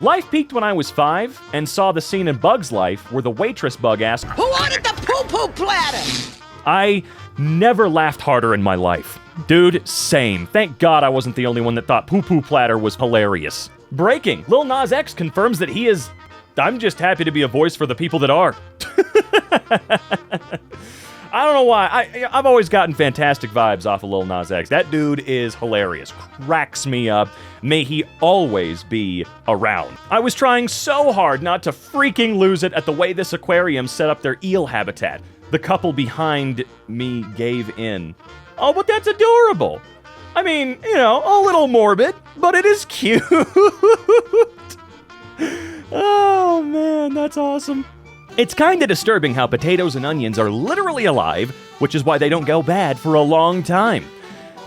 Life peaked when I was 5 and saw the scene in Bug's Life where the waitress bug asked, "Who ordered the poo-poo platter?" I never laughed harder in my life. Dude, same. Thank God I wasn't the only one that thought poo-poo platter was hilarious. Breaking. Lil Nas X confirms that he is... I'm just happy to be a voice for the people that are. I don't know why. I've always gotten fantastic vibes off of Lil Nas X. That dude is hilarious. Cracks me up. May he always be around. I was trying so hard not to freaking lose it at the way this aquarium set up their eel habitat. The couple behind me gave in. Oh, but that's adorable. I mean, you know, a little morbid, but it is cute. Oh, man, that's awesome. It's kinda disturbing how potatoes and onions are literally alive, which is why they don't go bad for a long time.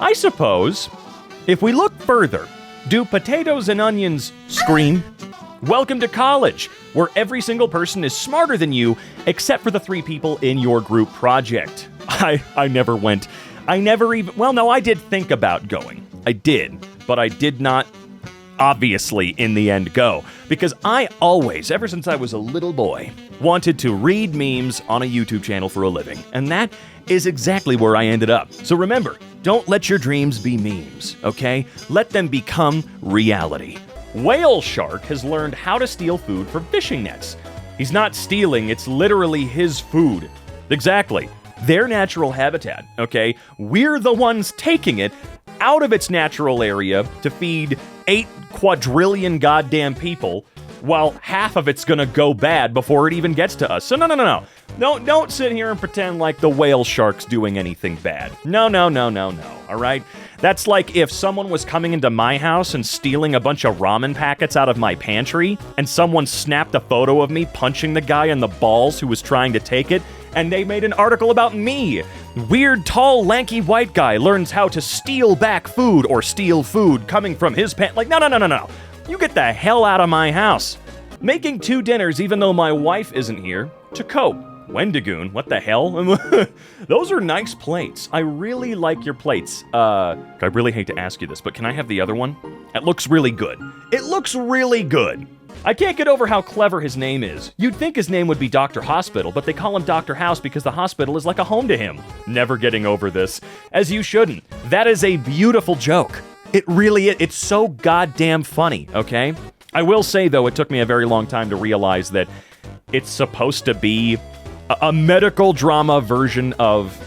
I suppose, if we look further, do potatoes and onions scream? Welcome to college, where every single person is smarter than you, except for the 3 people in your group project. I never went. I never even... Well, no, I did think about going. I did, but I did not, obviously, in the end go. Because I always, ever since I was a little boy, wanted to read memes on a YouTube channel for a living. And that is exactly where I ended up. So remember, don't let your dreams be memes, okay? Let them become reality. Whale Shark has learned how to steal food from fishing nets. He's not stealing, it's literally his food. Exactly. Their natural habitat, okay? We're the ones taking it out of its natural area to feed 8 quadrillion goddamn people, while half of it's gonna go bad before it even gets to us. So no. Don't sit here and pretend like the whale shark's doing anything bad. No, alright? That's like if someone was coming into my house and stealing a bunch of ramen packets out of my pantry, and someone snapped a photo of me punching the guy in the balls who was trying to take it, and they made an article about me. Weird, tall, lanky white guy learns how to steal back food or steal food coming from his pant. Like, no. You get the hell out of my house. Making 2 dinners even though my wife isn't here to cope. Wendigoon, what the hell? Those are nice plates. I really like your plates. I really hate to ask you this, but can I have the other one? It looks really good. It looks really good. I can't get over how clever his name is. You'd think his name would be Dr. Hospital, but they call him Dr. House because the hospital is like a home to him. Never getting over this. As you shouldn't. That is a beautiful joke. It really is. It's so goddamn funny, okay? I will say, though, it took me a very long time to realize that it's supposed to be a medical drama version of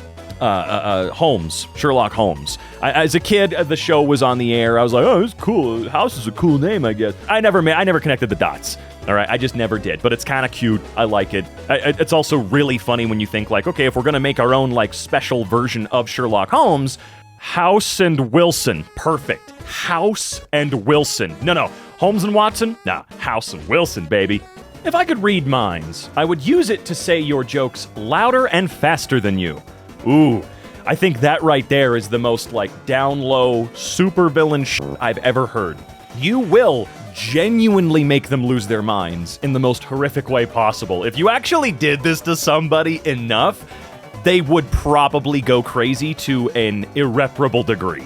Holmes, Sherlock Holmes. As a kid, the show was on the air. I was like, oh, it's cool. House is a cool name, I guess. I never connected the dots. All right, I just never did. But it's kind of cute. I like it. It's also really funny when you think like, okay, if we're gonna make our own like special version of Sherlock Holmes, House and Wilson, perfect. House and Wilson. No, Holmes and Watson? Nah, House and Wilson, baby. If I could read minds, I would use it to say your jokes louder and faster than you. Ooh, I think that right there is the most, like, down-low, supervillain shit I've ever heard. You will genuinely make them lose their minds in the most horrific way possible. If you actually did this to somebody enough, they would probably go crazy to an irreparable degree.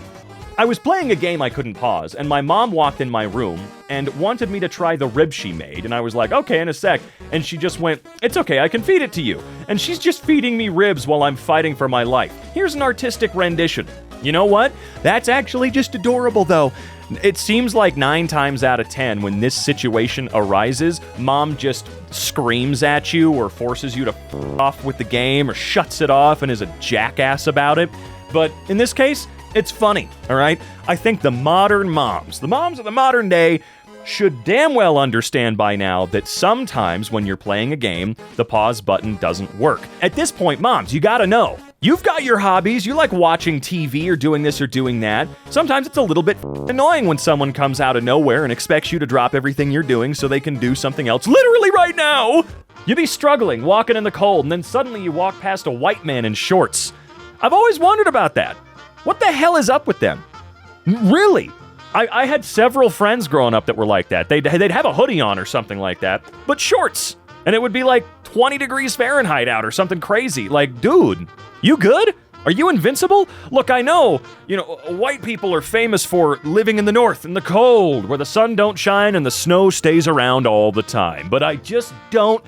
I was playing a game I couldn't pause, and my mom walked in my room and wanted me to try the rib she made, and I was like, okay, in a sec, and she just went, it's okay, I can feed it to you. And she's just feeding me ribs while I'm fighting for my life. Here's an artistic rendition. You know what? That's actually just adorable, though. It seems like 9 times out of 10, when this situation arises, mom just screams at you or forces you to f off with the game or shuts it off and is a jackass about it. But in this case, it's funny, all right? I think the moms of the modern day, should damn well understand by now that sometimes when you're playing a game, the pause button doesn't work. At this point, moms, you gotta know. You've got your hobbies, you like watching TV or doing this or doing that. Sometimes it's a little bit annoying when someone comes out of nowhere and expects you to drop everything you're doing so they can do something else literally right now. You'd be struggling, walking in the cold, and then suddenly you walk past a white man in shorts. I've always wondered about that. What the hell is up with them? Really? I had several friends growing up that were like that. They'd have a hoodie on or something like that, but shorts. And it would be like 20 degrees Fahrenheit out or something crazy. Like, dude, you good? Are you invincible? Look, I know, white people are famous for living in the north in the cold, where the sun don't shine and the snow stays around all the time. But I just don't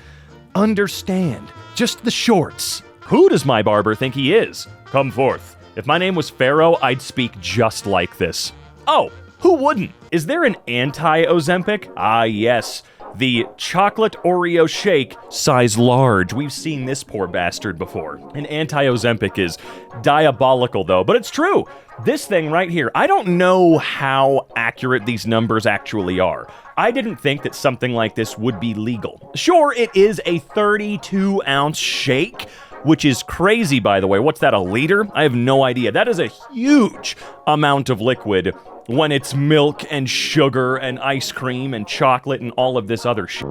understand. Just the shorts. Who does my barber think he is? Come forth. If my name was Pharaoh, I'd speak just like this. Oh, who wouldn't? Is there an anti-Ozempic? Ah, yes. The chocolate Oreo shake, size large. We've seen this poor bastard before. An anti-Ozempic is diabolical, though, but it's true. This thing right here, I don't know how accurate these numbers actually are. I didn't think that something like this would be legal. Sure, it is a 32-ounce shake, which is crazy, by the way. What's that, a liter? I have no idea. That is a huge amount of liquid when it's milk and sugar and ice cream and chocolate and all of this other shit.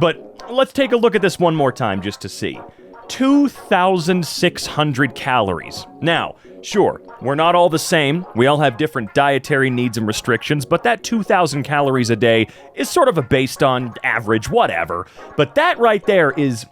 But let's take a look at this one more time just to see. 2,600 calories. Now, sure, we're not all the same. We all have different dietary needs and restrictions, but that 2,000 calories a day is sort of a based on average, whatever. But that right there is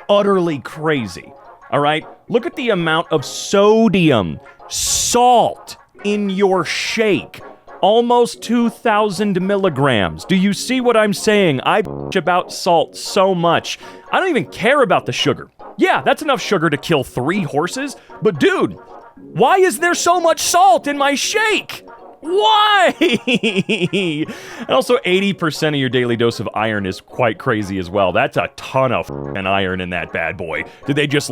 utterly crazy. All right? Look at the amount of sodium, salt in your shake. Almost 2,000 milligrams. Do you see what I'm saying? I bitch about salt so much. I don't even care about the sugar. Yeah, that's enough sugar to kill 3 horses. But dude, why is there so much salt in my shake? Why? And also 80% of your daily dose of iron is quite crazy as well. That's a ton of iron in that bad boy. Did they just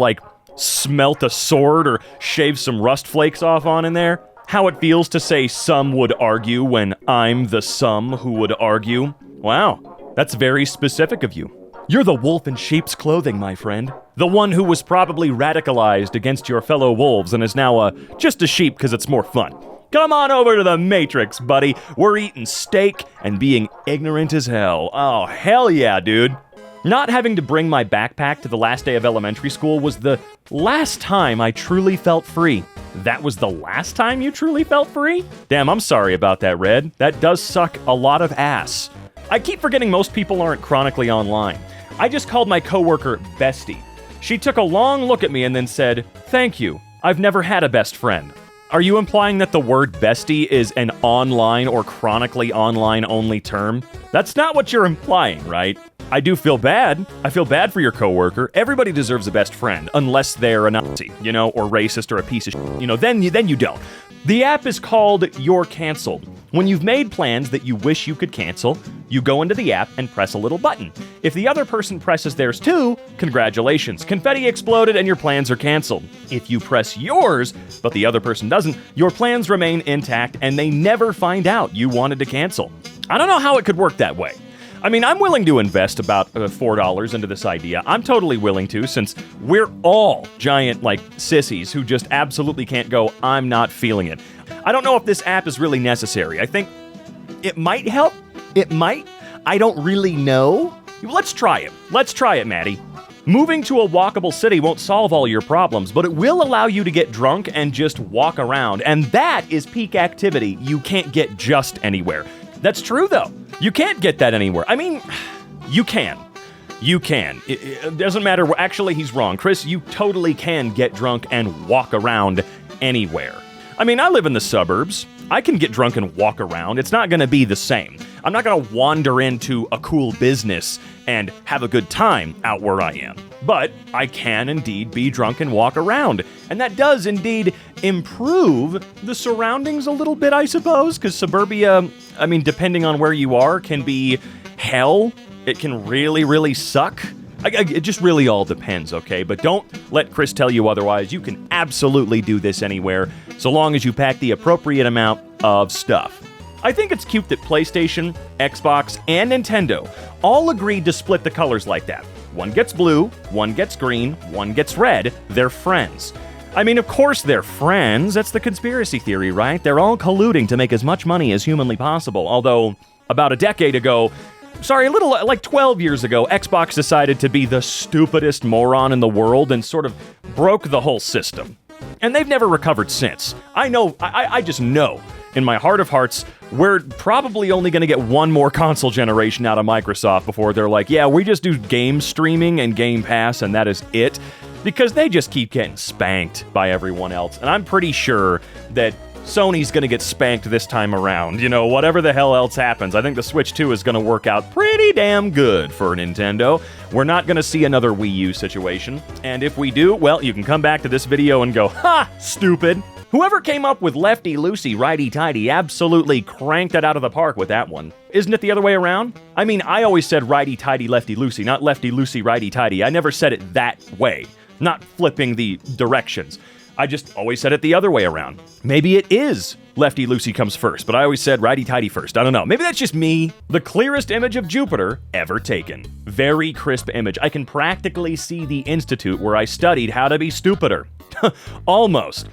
smelt a sword or shave some rust flakes off on in there? How it feels to say some would argue when I'm the some who would argue. Wow, that's very specific of you. You're the wolf in sheep's clothing, my friend. The one who was probably radicalized against your fellow wolves and is now just a sheep because it's more fun. Come on over to the Matrix, buddy. We're eating steak and being ignorant as hell. Oh, hell yeah, dude. Not having to bring my backpack to the last day of elementary school was the last time I truly felt free. That was the last time you truly felt free? Damn, I'm sorry about that, Red. That does suck a lot of ass. I keep forgetting most people aren't chronically online. I just called my coworker Bestie. She took a long look at me and then said, "Thank you. I've never had a best friend." Are you implying that the word bestie is an online or chronically online only term? That's not what you're implying, right? I do feel bad. I feel bad for your coworker. Everybody deserves a best friend, unless they're a Nazi, or racist or a piece of shit. Then you don't. The app is called You're Canceled. When you've made plans that you wish you could cancel, you go into the app and press a little button. If the other person presses theirs too, congratulations, confetti exploded and your plans are canceled. If you press yours, but the other person doesn't, your plans remain intact and they never find out you wanted to cancel. I don't know how it could work that way. I mean, I'm willing to invest about $4 into this idea. I'm totally willing to, since we're all giant, sissies who just absolutely can't go, I'm not feeling it. I don't know if this app is really necessary. I think it might help. It might. I don't really know. Let's try it. Let's try it, Maddie. Moving to a walkable city won't solve all your problems, but it will allow you to get drunk and just walk around. And that is peak activity you can't get just anywhere. That's true, though. You can't get that anywhere. I mean, you can. You can. It doesn't matter. Actually, he's wrong. Chris, you totally can get drunk and walk around anywhere. I mean, I live in the suburbs. I can get drunk and walk around. It's not going to be the same. I'm not going to wander into a cool business and have a good time out where I am. But I can indeed be drunk and walk around. And that does indeed improve the surroundings a little bit, I suppose, because suburbia, I mean, depending on where you are, can be hell. It can really, really suck. It just really all depends, okay? But don't let Chris tell you otherwise. You can absolutely do this anywhere, so long as you pack the appropriate amount of stuff. I think it's cute that PlayStation, Xbox, and Nintendo all agreed to split the colors like that. One gets blue, one gets green, one gets red. They're friends. I mean, of course they're friends. That's the conspiracy theory, right? They're all colluding to make as much money as humanly possible. Although, about a decade ago, a little like 12 years ago, Xbox decided to be the stupidest moron in the world and sort of broke the whole system. And they've never recovered since. I know, I just know, in my heart of hearts, we're probably only going to get one more console generation out of Microsoft before they're like, yeah, we just do game streaming and Game Pass, and that is it. because they just keep getting spanked by everyone else. And I'm pretty sure that Sony's gonna get spanked this time around. You know, whatever the hell else happens, I think the Switch 2 is gonna work out pretty damn good for Nintendo. We're not gonna see another Wii U situation. And if we do, well, you can come back to this video and go, ha, stupid. Whoever came up with lefty loosey, righty tighty absolutely cranked it out of the park with that one. Isn't it the other way around? I mean, I always said righty tighty, lefty loosey, not lefty loosey, righty tighty. I never said it that way, not flipping the directions. I just always said it the other way around. Maybe it is lefty loosey comes first, but I always said righty tighty first. I don't know. Maybe that's just me. The clearest image of Jupiter ever taken. Very crisp image. I can practically see the institute where I studied how to be stupider. Almost.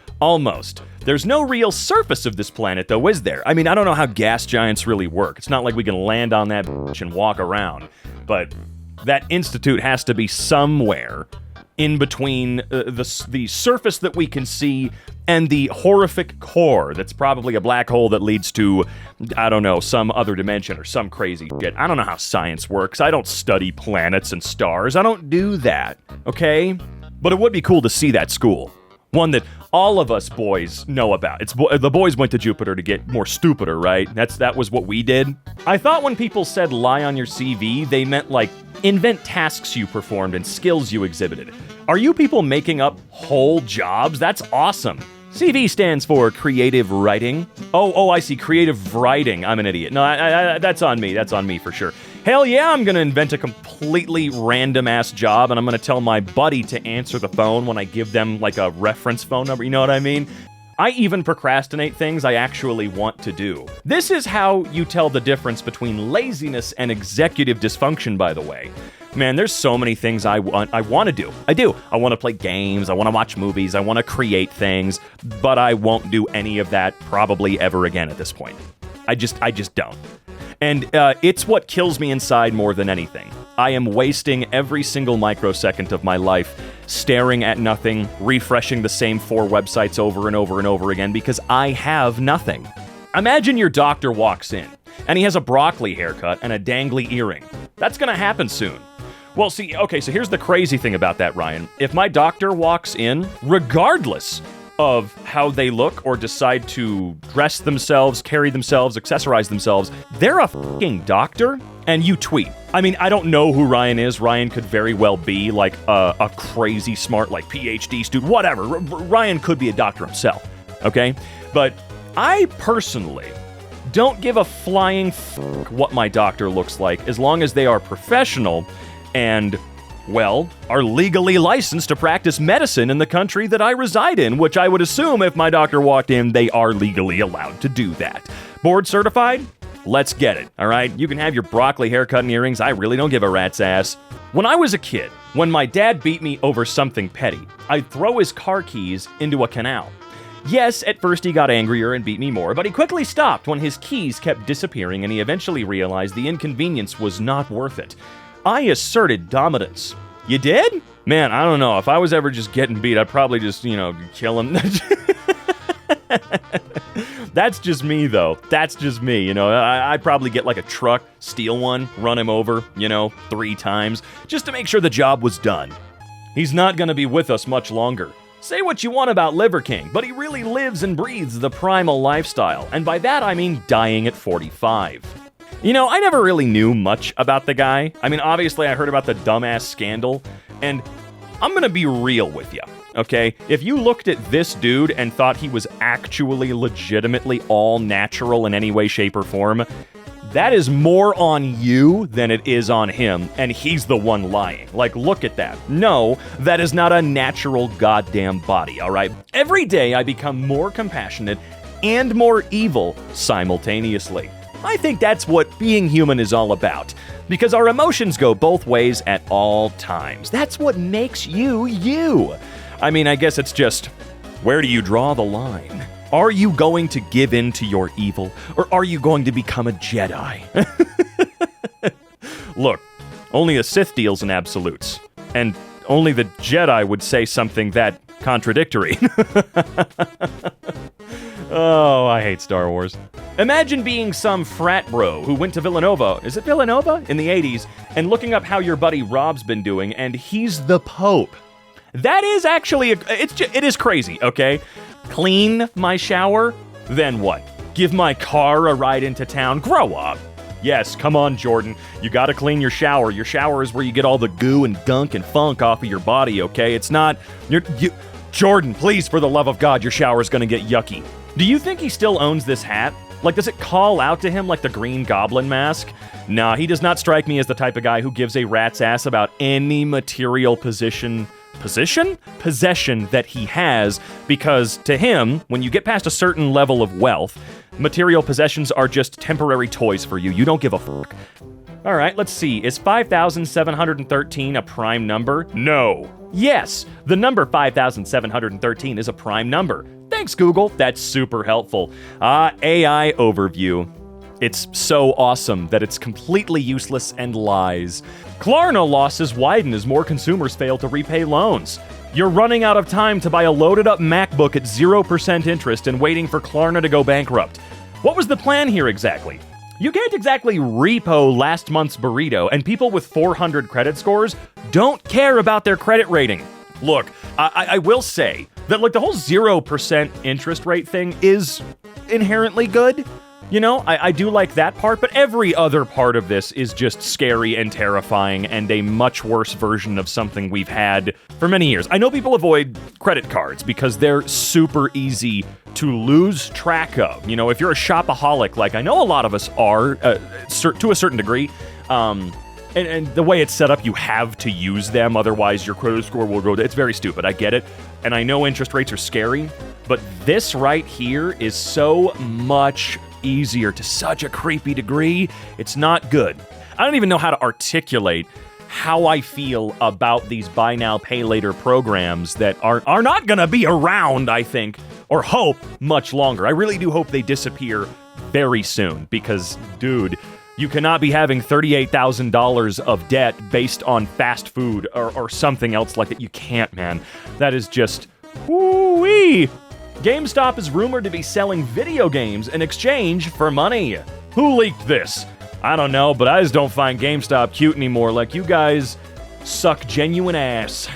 There's no real surface of this planet, though, is there? I mean, I don't know how gas giants really work. It's not like we can land on that bitch and walk around. But that institute has to be somewhere in between the surface that we can see and the horrific core that's probably a black hole that leads to, I don't know, some other dimension or some crazy shit. I don't know how science works. I don't study planets and stars. I don't do that, okay? But it would be cool to see that school. One that all of us boys know about. The boys went to Jupiter to get more stupider, right? That was what we did. I thought when people said lie on your CV, they meant like invent tasks you performed and skills you exhibited. Are you people making up whole jobs? That's awesome. CV stands for creative writing. Oh, I see. Creative writing. I'm an idiot. No, that's on me. That's on me for sure. Hell yeah, I'm gonna invent a completely random-ass job, and I'm gonna tell my buddy to answer the phone when I give them, like, a reference phone number, you know what I mean? I even procrastinate things I actually want to do. This is how you tell the difference between laziness and executive dysfunction, by the way. Man, there's so many things I want to do. I do. I want to play games, I want to watch movies, I want to create things, but I won't do any of that probably ever again at this point. I just don't. And it's what kills me inside more than anything. I am wasting every single microsecond of my life staring at nothing, refreshing the same 4 websites over and over and over again because I have nothing. Imagine your doctor walks in, and he has a broccoli haircut and a dangly earring. That's gonna happen soon. Well, see, okay, so here's the crazy thing about that, Ryan. If my doctor walks in, regardless of how they look or decide to dress themselves, carry themselves, accessorize themselves, they're a fucking doctor, and you tweet. I mean, I don't know who Ryan is. Ryan could very well be like a crazy smart, like PhD student, whatever. Ryan could be a doctor himself, okay? But I personally don't give a flying fuck what my doctor looks like as long as they are professional and, well, are legally licensed to practice medicine in the country that I reside in, which I would assume if my doctor walked in, they are legally allowed to do that. Board certified? Let's get it, all right? You can have your broccoli haircut and earrings. I really don't give a rat's ass. When I was a kid, when my dad beat me over something petty, I'd throw his car keys into a canal. Yes, at first he got angrier and beat me more, but he quickly stopped when his keys kept disappearing and he eventually realized the inconvenience was not worth it. I asserted dominance. You did? Man, I don't know. If I was ever just getting beat, I'd probably just, kill him. That's just me, though. That's just me, I'd probably get like a truck, steal one, run him over, 3 times, just to make sure the job was done. He's not gonna be with us much longer. Say what you want about Liver King, but he really lives and breathes the primal lifestyle, and by that I mean dying at 45. I never really knew much about the guy. I mean, obviously I heard about the dumbass scandal, and I'm gonna be real with you, okay? If you looked at this dude and thought he was actually legitimately all natural in any way, shape, or form, that is more on you than it is on him, and he's the one lying. Like, look at that. No, that is not a natural goddamn body, all right? Every day I become more compassionate and more evil simultaneously. I think that's what being human is all about, because our emotions go both ways at all times. That's what makes you, you. I mean, I guess it's just, where do you draw the line? Are you going to give in to your evil, or are you going to become a Jedi? Look, only a Sith deals in absolutes, and only the Jedi would say something that contradictory. Oh, I hate Star Wars. Imagine being some frat bro who went to Villanova, is it Villanova? In the 80s, and looking up how your buddy Rob's been doing, and he's the Pope. That is actually, it is crazy, okay? Clean my shower, then what? Give my car a ride into town? Grow up. Yes, come on, Jordan. You gotta clean your shower. Your shower is where you get all the goo and gunk and funk off of your body, okay? It's not, Jordan, please, for the love of God, your shower's gonna get yucky. Do you think he still owns this hat? Like, does it call out to him like the Green Goblin mask? Nah, he does not strike me as the type of guy who gives a rat's ass about any material possession that he has, because to him, when you get past a certain level of wealth, material possessions are just temporary toys for you. You don't give a fuck. All right, let's see. Is 5,713 a prime number? No. Yes, the number 5,713 is a prime number. Thanks, Google. That's super helpful. AI overview. It's so awesome that it's completely useless and lies. Klarna losses widen as more consumers fail to repay loans. You're running out of time to buy a loaded-up MacBook at 0% interest and waiting for Klarna to go bankrupt. What was the plan here exactly? You can't exactly repo last month's burrito, and people with 400 credit scores don't care about their credit rating. Look, I will say that like the whole 0% interest rate thing is inherently good. You know, I do like that part, but every other part of this is just scary and terrifying and a much worse version of something we've had for many years. I know people avoid credit cards because they're super easy to lose track of. You know, if you're a shopaholic, like I know a lot of us are, to a certain degree, and the way it's set up, you have to use them, otherwise your credit score will go down. It's very stupid, I get it. And I know interest rates are scary, but this right here is so much easier to such a creepy degree. It's not good. I don't even know how to articulate how I feel about these buy now, pay later programs that are not gonna be around, I think, or hope much longer. I really do hope they disappear very soon because, dude, you cannot be having $38,000 of debt based on fast food or something else like that. You can't, man. That is just, whoo-wee. GameStop is rumored to be selling video games in exchange for money. Who leaked this? I don't know, but I just don't find GameStop cute anymore. Like, you guys suck genuine ass.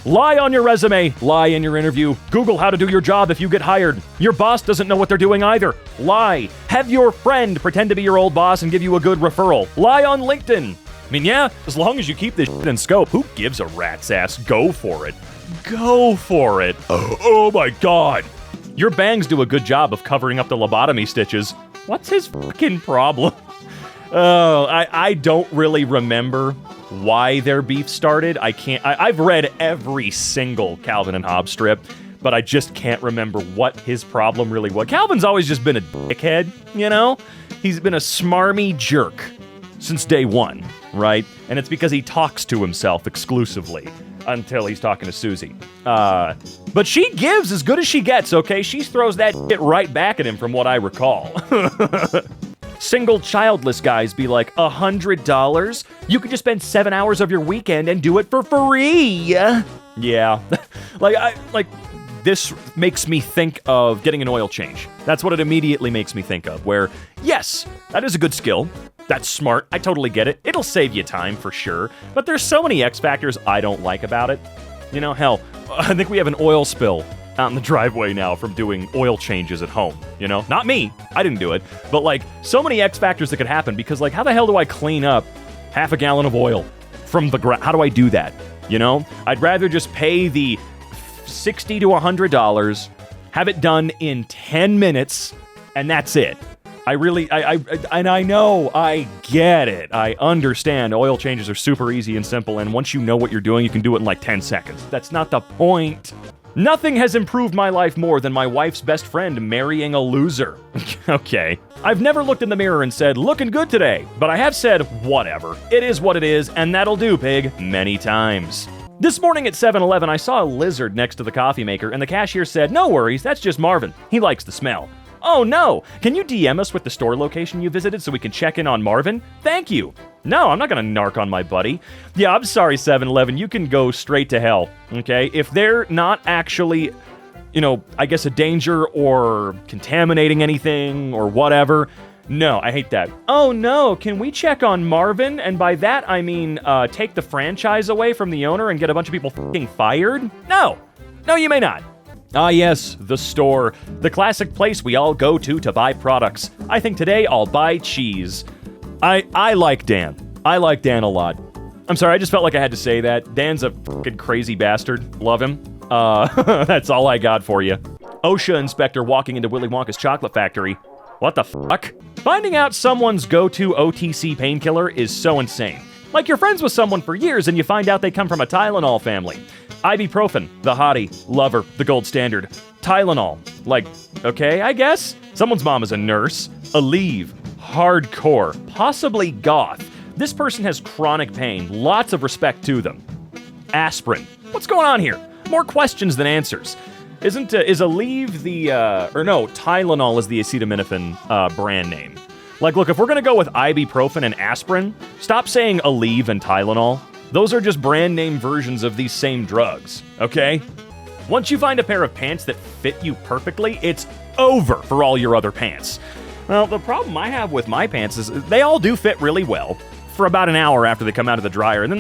Lie on your resume. Lie in your interview. Google how to do your job if you get hired. Your boss doesn't know what they're doing either. Lie. Have your friend pretend to be your old boss and give you a good referral. Lie on LinkedIn. I mean, yeah, as long as you keep this shit in scope, who gives a rat's ass? Go for it. Go for it. Oh my God. Your bangs do a good job of covering up the lobotomy stitches. What's his fucking problem? Oh, I don't really remember why their beef started. I've read every single Calvin and Hobbes strip, but I just can't remember what his problem really was. Calvin's always just been a dickhead, you know? He's been a smarmy jerk since day one, right? And it's because he talks to himself exclusively until he's talking to Susie. But she gives as good as she gets, okay? She throws that shit right back at him from what I recall. Single childless guys be like, $100? You could just spend 7 hours of your weekend and do it for free. Yeah. This makes me think of getting an oil change. That's what it immediately makes me think of, where, yes, that is a good skill. That's smart. I totally get it. It'll save you time for sure. But there's so many X factors I don't like about it. You know, hell, I think we have an oil spill out in the driveway now from doing oil changes at home. You know, not me. I didn't do it. But like, so many X factors that could happen because like, how the hell do I clean up half a gallon of oil from the ground? How do I do that? You know, I'd rather just pay the $60 to $100, have it done in 10 minutes, and that's it. I know, I get it. I understand oil changes are super easy and simple, and once you know what you're doing, you can do it in like 10 seconds. That's not the point. Nothing has improved my life more than my wife's best friend marrying a loser. Okay. I've never looked in the mirror and said, looking good today, but I have said, whatever. It is what it is, and that'll do, pig, many times. This morning at 7-Eleven, I saw a lizard next to the coffee maker, and the cashier said, no worries, that's just Marvin. He likes the smell. Oh no! Can you DM us with the store location you visited so we can check in on Marvin? Thank you! No, I'm not gonna narc on my buddy. Yeah, I'm sorry, 7-Eleven, you can go straight to hell, okay? If they're not actually, you know, I guess a danger or contaminating anything or whatever, No, I hate that. Oh no, can we check on Marvin? And by that, I mean, take the franchise away from the owner and get a bunch of people f***ing fired? No, you may not. Ah yes, the store. The classic place we all go to buy products. I think today I'll buy cheese. I like Dan. I like Dan a lot. I'm sorry, I just felt like I had to say that. Dan's a f***ing crazy bastard. Love him. That's all I got for you. OSHA inspector walking into Willy Wonka's chocolate factory. What the fuck? Finding out someone's go-to OTC painkiller is so insane. Like you're friends with someone for years and you find out they come from a Tylenol family. Ibuprofen, the hottie, lover, the gold standard. Tylenol, like, okay, I guess. Someone's mom is a nurse. Aleve, hardcore, possibly goth. This person has chronic pain, lots of respect to them. Aspirin, what's going on here? More questions than answers. Is Aleve Tylenol is the acetaminophen brand name. Like, look, if we're gonna go with ibuprofen and aspirin, stop saying Aleve and Tylenol. Those are just brand name versions of these same drugs, okay? Once you find a pair of pants that fit you perfectly, it's over for all your other pants. Well, the problem I have with my pants is they all do fit really well for about an hour after they come out of the dryer, and then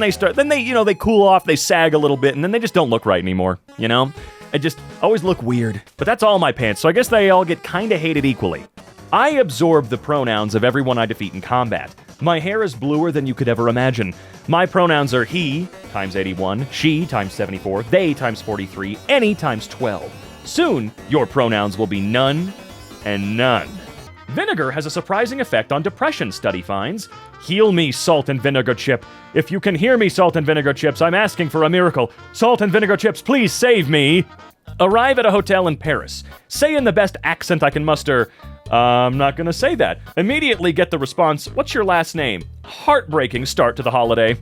they cool off, they sag a little bit, and then they just don't look right anymore, you know? They just always look weird. But that's all my pants, so I guess they all get kinda hated equally. I absorb the pronouns of everyone I defeat in combat. My hair is bluer than you could ever imagine. My pronouns are he times 81, she times 74, they times 43, any times 12. Soon, your pronouns will be none and none. Vinegar has a surprising effect on depression, study finds. Heal me, salt and vinegar chip. If you can hear me, salt and vinegar chips, I'm asking for a miracle. Salt and vinegar chips, please save me. Arrive at a hotel in Paris. Say in the best accent I can muster, I'm not gonna say that. Immediately get the response, what's your last name? Heartbreaking start to the holiday.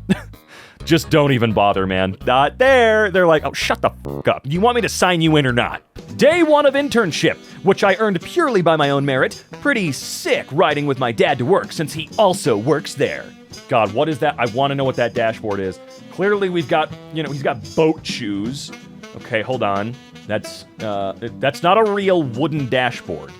Just don't even bother, man. Not there. They're like, oh, shut the f*** up. You want me to sign you in or not? Day 1 of internship, which I earned purely by my own merit. Pretty sick riding with my dad to work since he also works there. God, what is that? I want to know what that dashboard is. Clearly we've got, he's got boat shoes. Okay, hold on. That's not a real wooden dashboard.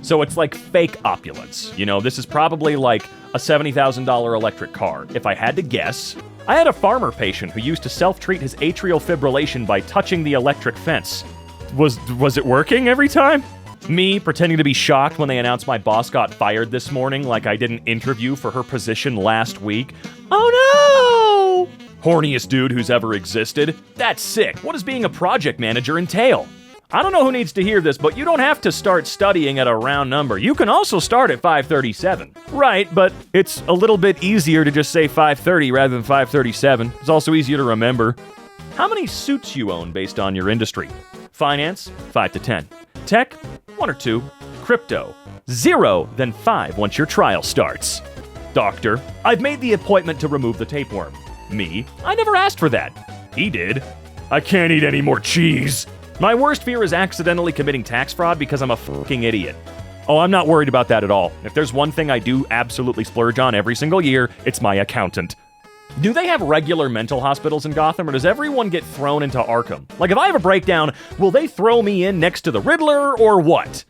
So it's like fake opulence. This is probably like a $70,000 electric car, if I had to guess. I had a farmer patient who used to self-treat his atrial fibrillation by touching the electric fence. Was it working every time? Me pretending to be shocked when they announced my boss got fired this morning like I did an interview for her position last week. Oh no! Horniest dude who's ever existed. That's sick. What does being a project manager entail? I don't know who needs to hear this, but you don't have to start studying at a round number. You can also start at 537. Right, but it's a little bit easier to just say 530 rather than 537. It's also easier to remember. How many suits you own based on your industry? Finance, 5 to 10. Tech, 1 or 2. Crypto, 0, then 5 once your trial starts. Doctor, I've made the appointment to remove the tapeworm. Me, I never asked for that. He did. I can't eat any more cheese. My worst fear is accidentally committing tax fraud because I'm a fucking idiot. Oh, I'm not worried about that at all. If there's one thing I do absolutely splurge on every single year, it's my accountant. Do they have regular mental hospitals in Gotham, or does everyone get thrown into Arkham? Like, if I have a breakdown, will they throw me in next to the Riddler, or what?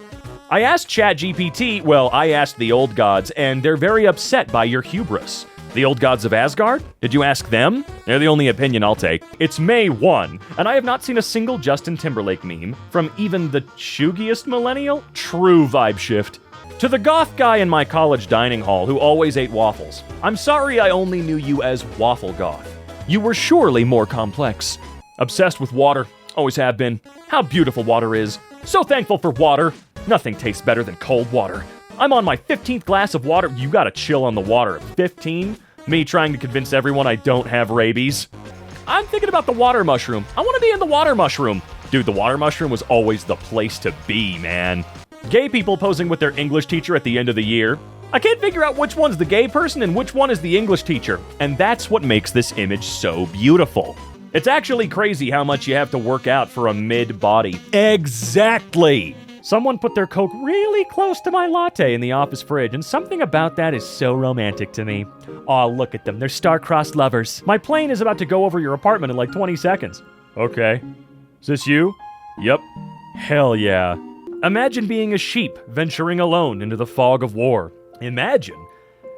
I asked ChatGPT, I asked the old gods, and they're very upset by your hubris. The old gods of Asgard? Did you ask them? They're the only opinion I'll take. It's May 1, and I have not seen a single Justin Timberlake meme from even the chuggiest millennial. True vibe shift. To the goth guy in my college dining hall who always ate waffles, I'm sorry I only knew you as Waffle Goth. You were surely more complex. Obsessed with water, always have been. How beautiful water is. So thankful for water. Nothing tastes better than cold water. I'm on my 15th glass of water. You gotta chill on the water. 15? Me trying to convince everyone I don't have rabies. I'm thinking about the water mushroom. I want to be in the water mushroom. Dude, the water mushroom was always the place to be, man. Gay people posing with their English teacher at the end of the year. I can't figure out which one's the gay person and which one is the English teacher. And that's what makes this image so beautiful. It's actually crazy how much you have to work out for a mid-body. Exactly! Someone put their Coke really close to my latte in the office fridge, and something about that is so romantic to me. Aw, look at them. They're star-crossed lovers. My plane is about to go over your apartment in like 20 seconds. Okay. Is this you? Yep. Hell yeah. Imagine being a sheep venturing alone into the fog of war. Imagine?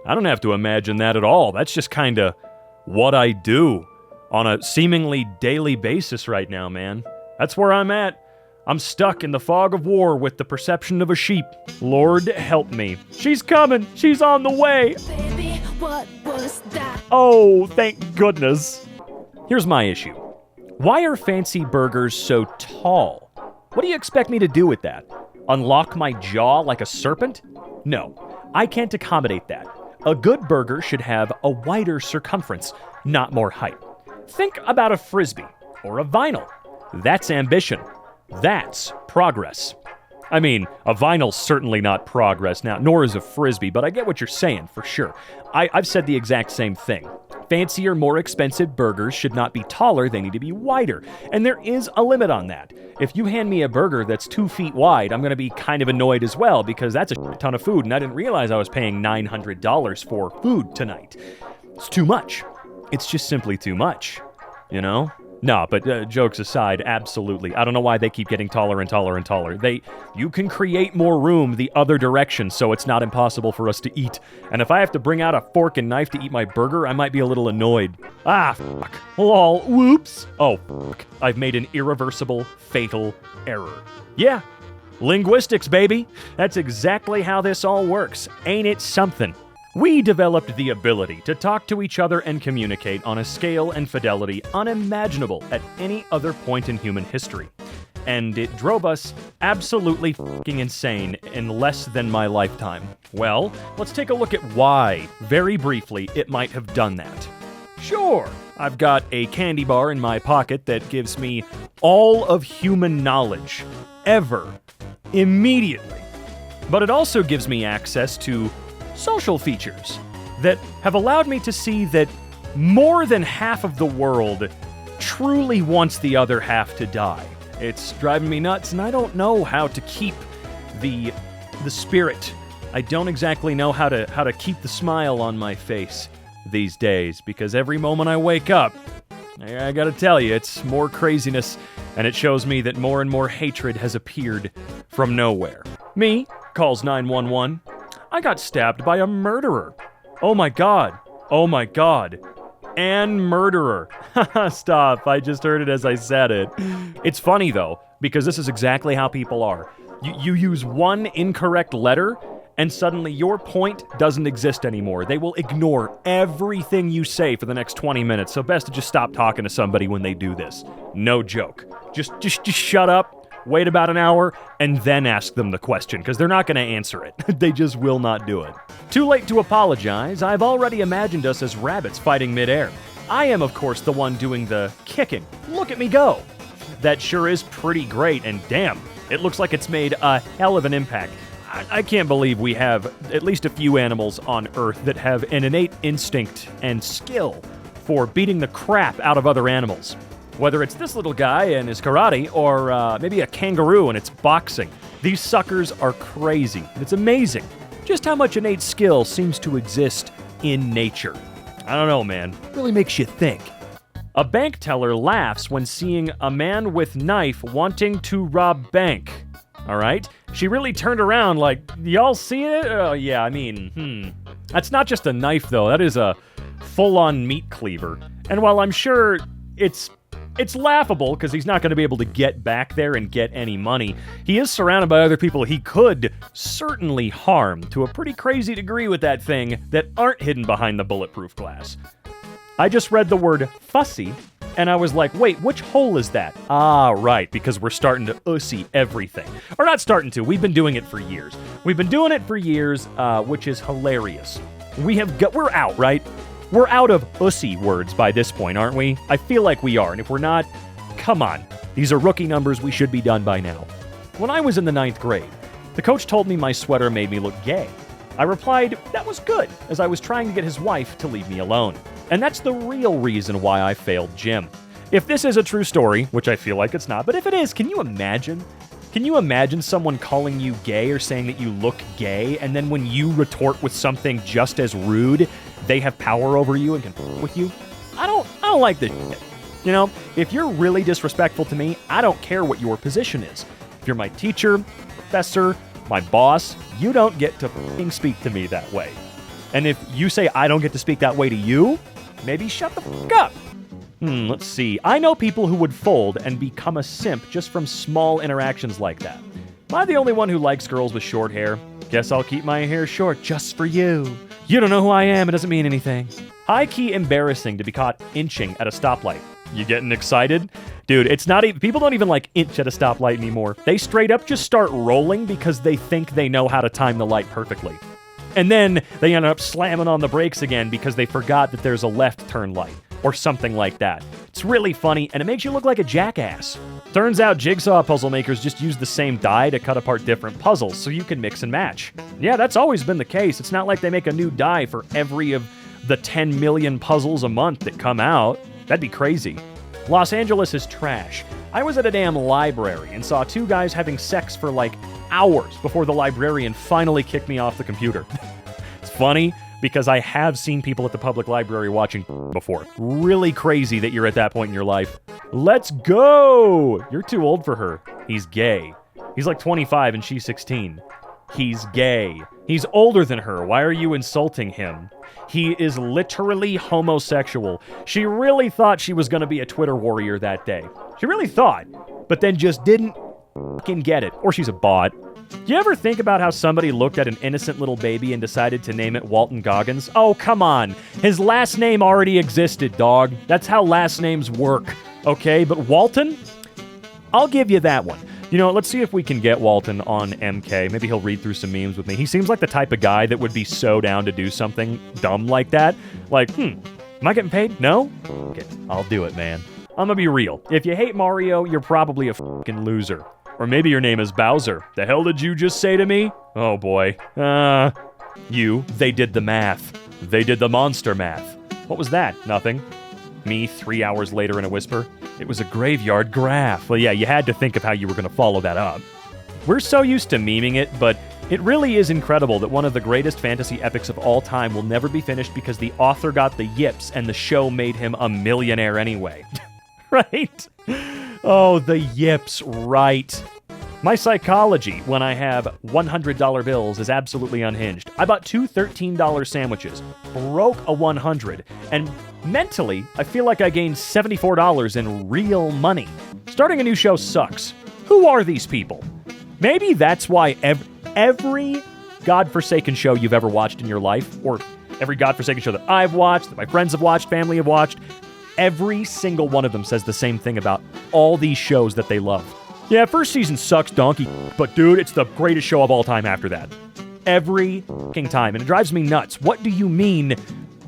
I don't have to imagine that at all. That's just kind of what I do on a seemingly daily basis right now, man. That's where I'm at. I'm stuck in the fog of war with the perception of a sheep. Lord help me. She's coming. She's on the way. Baby, what was that? Oh, thank goodness. Here's my issue. Why are fancy burgers so tall? What do you expect me to do with that? Unlock my jaw like a serpent? No, I can't accommodate that. A good burger should have a wider circumference, not more height. Think about a frisbee or a vinyl. That's ambition. That's progress. I mean, a vinyl's certainly not progress now, nor is a frisbee, but I get what you're saying, for sure. I've said the exact same thing. Fancier, more expensive burgers should not be taller, they need to be wider. And there is a limit on that. If you hand me a burger that's 2 feet wide, I'm going to be kind of annoyed as well, because that's a ton of food, and I didn't realize I was paying $900 for food tonight. It's too much. It's just simply too much, you know? No, but jokes aside, absolutely. I don't know why they keep getting taller and taller and taller. You can create more room the other direction, so it's not impossible for us to eat. And if I have to bring out a fork and knife to eat my burger, I might be a little annoyed. Ah, fuck. Lol, whoops. Oh, fuck. I've made an irreversible, fatal error. Yeah, linguistics, baby. That's exactly how this all works. Ain't it something? We developed the ability to talk to each other and communicate on a scale and fidelity unimaginable at any other point in human history. And it drove us absolutely fucking insane in less than my lifetime. Well, let's take a look at why, very briefly, it might have done that. Sure, I've got a candy bar in my pocket that gives me all of human knowledge, ever, immediately. But it also gives me access to social features that have allowed me to see that more than half of the world truly wants the other half to die. It's driving me nuts, and I don't know how to keep the spirit. I don't exactly know how to keep the smile on my face these days, because every moment I wake up, I gotta tell you, it's more craziness, and it shows me that more and more hatred has appeared from nowhere. Me calls 911. I got stabbed by a murderer. Oh my god. Oh my god. And murderer. Stop, I just heard it as I said it. It's funny though, because this is exactly how people are. You use one incorrect letter, and suddenly your point doesn't exist anymore. They will ignore everything you say for the next 20 minutes, so best to just stop talking to somebody when they do this. No joke. Just shut up. Wait about an hour, and then ask them the question, because they're not going to answer it. They just will not do it. Too late to apologize. I've already imagined us as rabbits fighting midair. I am, of course, the one doing the kicking. Look at me go. That sure is pretty great, and damn, it looks like it's made a hell of an impact. I can't believe we have at least a few animals on Earth that have an innate instinct and skill for beating the crap out of other animals. Whether it's this little guy and his karate, or maybe a kangaroo and its boxing. These suckers are crazy. It's amazing just how much innate skill seems to exist in nature. I don't know, man. It really makes you think. A bank teller laughs when seeing a man with knife wanting to rob bank. All right? She really turned around like, y'all see it? Oh, yeah, I mean, That's not just a knife, though. That is a full-on meat cleaver. And while I'm sure it's laughable because he's not going to be able to get back there and get any money, he is surrounded by other people he could certainly harm to a pretty crazy degree with that thing that aren't hidden behind the bulletproof glass. I just read the word fussy, and I was like, wait, which hole is that? Ah, right, because we're starting to ussy everything. Or not starting to, we've been doing it for years. We've been doing it for years, which is hilarious. We're out, right? We're out of ussy words by this point, aren't we? I feel like we are, and if we're not, come on. These are rookie numbers, we should be done by now. When I was in the 9th grade, the coach told me my sweater made me look gay. I replied, that was good, as I was trying to get his wife to leave me alone. And that's the real reason why I failed gym. If this is a true story, which I feel like it's not, but if it is, can you imagine? Can you imagine someone calling you gay or saying that you look gay, and then when you retort with something just as rude, they have power over you and can f*** with you? I don't like this shit. You know, if you're really disrespectful to me, I don't care what your position is. If you're my teacher, professor, my boss, you don't get to f***ing speak to me that way. And if you say I don't get to speak that way to you, maybe shut the f*** up. Let's see. I know people who would fold and become a simp just from small interactions like that. Am I the only one who likes girls with short hair? Guess I'll keep my hair short just for you. You don't know who I am, it doesn't mean anything. High-key embarrassing to be caught inching at a stoplight. You getting excited? Dude, it's not even, people don't even like inch at a stoplight anymore. They straight up just start rolling because they think they know how to time the light perfectly. And then they end up slamming on the brakes again because they forgot that there's a left turn light or something like that. It's really funny and it makes you look like a jackass. Turns out jigsaw puzzle makers just use the same die to cut apart different puzzles so you can mix and match. Yeah, that's always been the case. It's not like they make a new die for every of the 10 million puzzles a month that come out. That'd be crazy. Los Angeles is trash. I was at a damn library and saw two guys having sex for like hours before the librarian finally kicked me off the computer. It's funny because I have seen people at the public library watching before. Really crazy that you're at that point in your life. Let's go! You're too old for her. He's gay. He's like 25 and she's 16. He's gay. He's older than her. Why are you insulting him? He is literally homosexual. She really thought she was going to be a Twitter warrior that day. She really thought, but then just didn't fucking get it. Or she's a bot. Do you ever think about how somebody looked at an innocent little baby and decided to name it Walton Goggins? Oh, come on. His last name already existed, dog. That's how last names work. Okay, but Walton? I'll give you that one. You know, let's see if we can get Walton on EmKay. Maybe he'll read through some memes with me. He seems like the type of guy that would be so down to do something dumb like that. Like, am I getting paid? No? Okay, I'll do it, man. I'm gonna be real. If you hate Mario, you're probably a fucking loser. Or maybe your name is Bowser. The hell did you just say to me? Oh boy. They did the math. They did the monster math. What was that? Nothing. Me 3 hours later in a whisper. It was a graveyard graph. Well, yeah, you had to think of how you were going to follow that up. We're so used to memeing it, but it really is incredible that one of the greatest fantasy epics of all time will never be finished because the author got the yips and the show made him a millionaire anyway. Right? Oh, the yips, right. My psychology when I have $100 bills is absolutely unhinged. I bought two $13 sandwiches, broke a $100, and mentally, I feel like I gained $74 in real money. Starting a new show sucks. Who are these people? Maybe that's why every godforsaken show you've ever watched in your life, or every godforsaken show that I've watched, that my friends have watched, family have watched, every single one of them says the same thing about all these shows that they love. Yeah, first season sucks donkey, but dude, it's the greatest show of all time after that. Every fucking time, and it drives me nuts. What do you mean?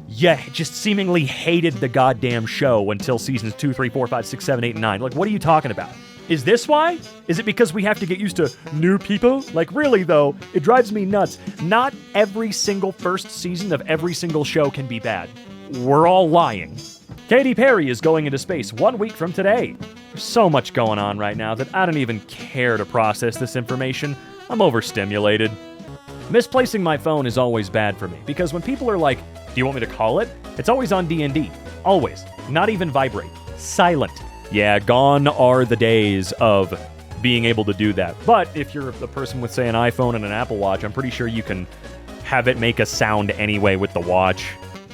Yeah, just seemingly hated the goddamn show until seasons 2, 3, 4, 5, 6, 7, 8, and 9. Like, what are you talking about? Is this why? Is it because we have to get used to new people? Like, really, though, it drives me nuts. Not every single first season of every single show can be bad. We're all lying. Katy Perry is going into space 1 week from today. There's so much going on right now that I don't even care to process this information. I'm overstimulated. Misplacing my phone is always bad for me, because when people are like, do you want me to call it? It's always on D&D. Always. Not even vibrate. Silent. Yeah, gone are the days of being able to do that. But if you're the person with, say, an iPhone and an Apple Watch, I'm pretty sure you can have it make a sound anyway with the watch.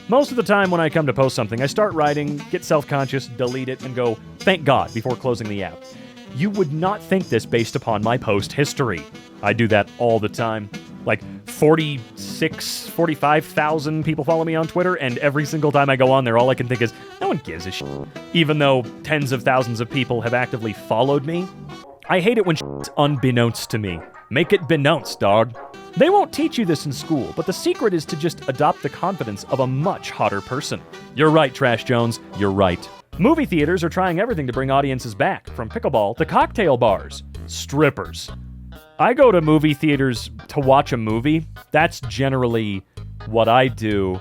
Most of the time when I come to post something, I start writing, get self-conscious, delete it, and go, thank God, before closing the app. You would not think this based upon my post history. I do that all the time. Like 45,000 people follow me on Twitter, and every single time I go on there, all I can think is, no one gives a shit. Even though tens of thousands of people have actively followed me. I hate it when shit's unbeknownst to me. Make it beknownst, dog. They won't teach you this in school, but the secret is to just adopt the confidence of a much hotter person. You're right, Trash Jones. You're right. Movie theaters are trying everything to bring audiences back, from pickleball to cocktail bars. Strippers. I go to movie theaters to watch a movie. That's generally what I do.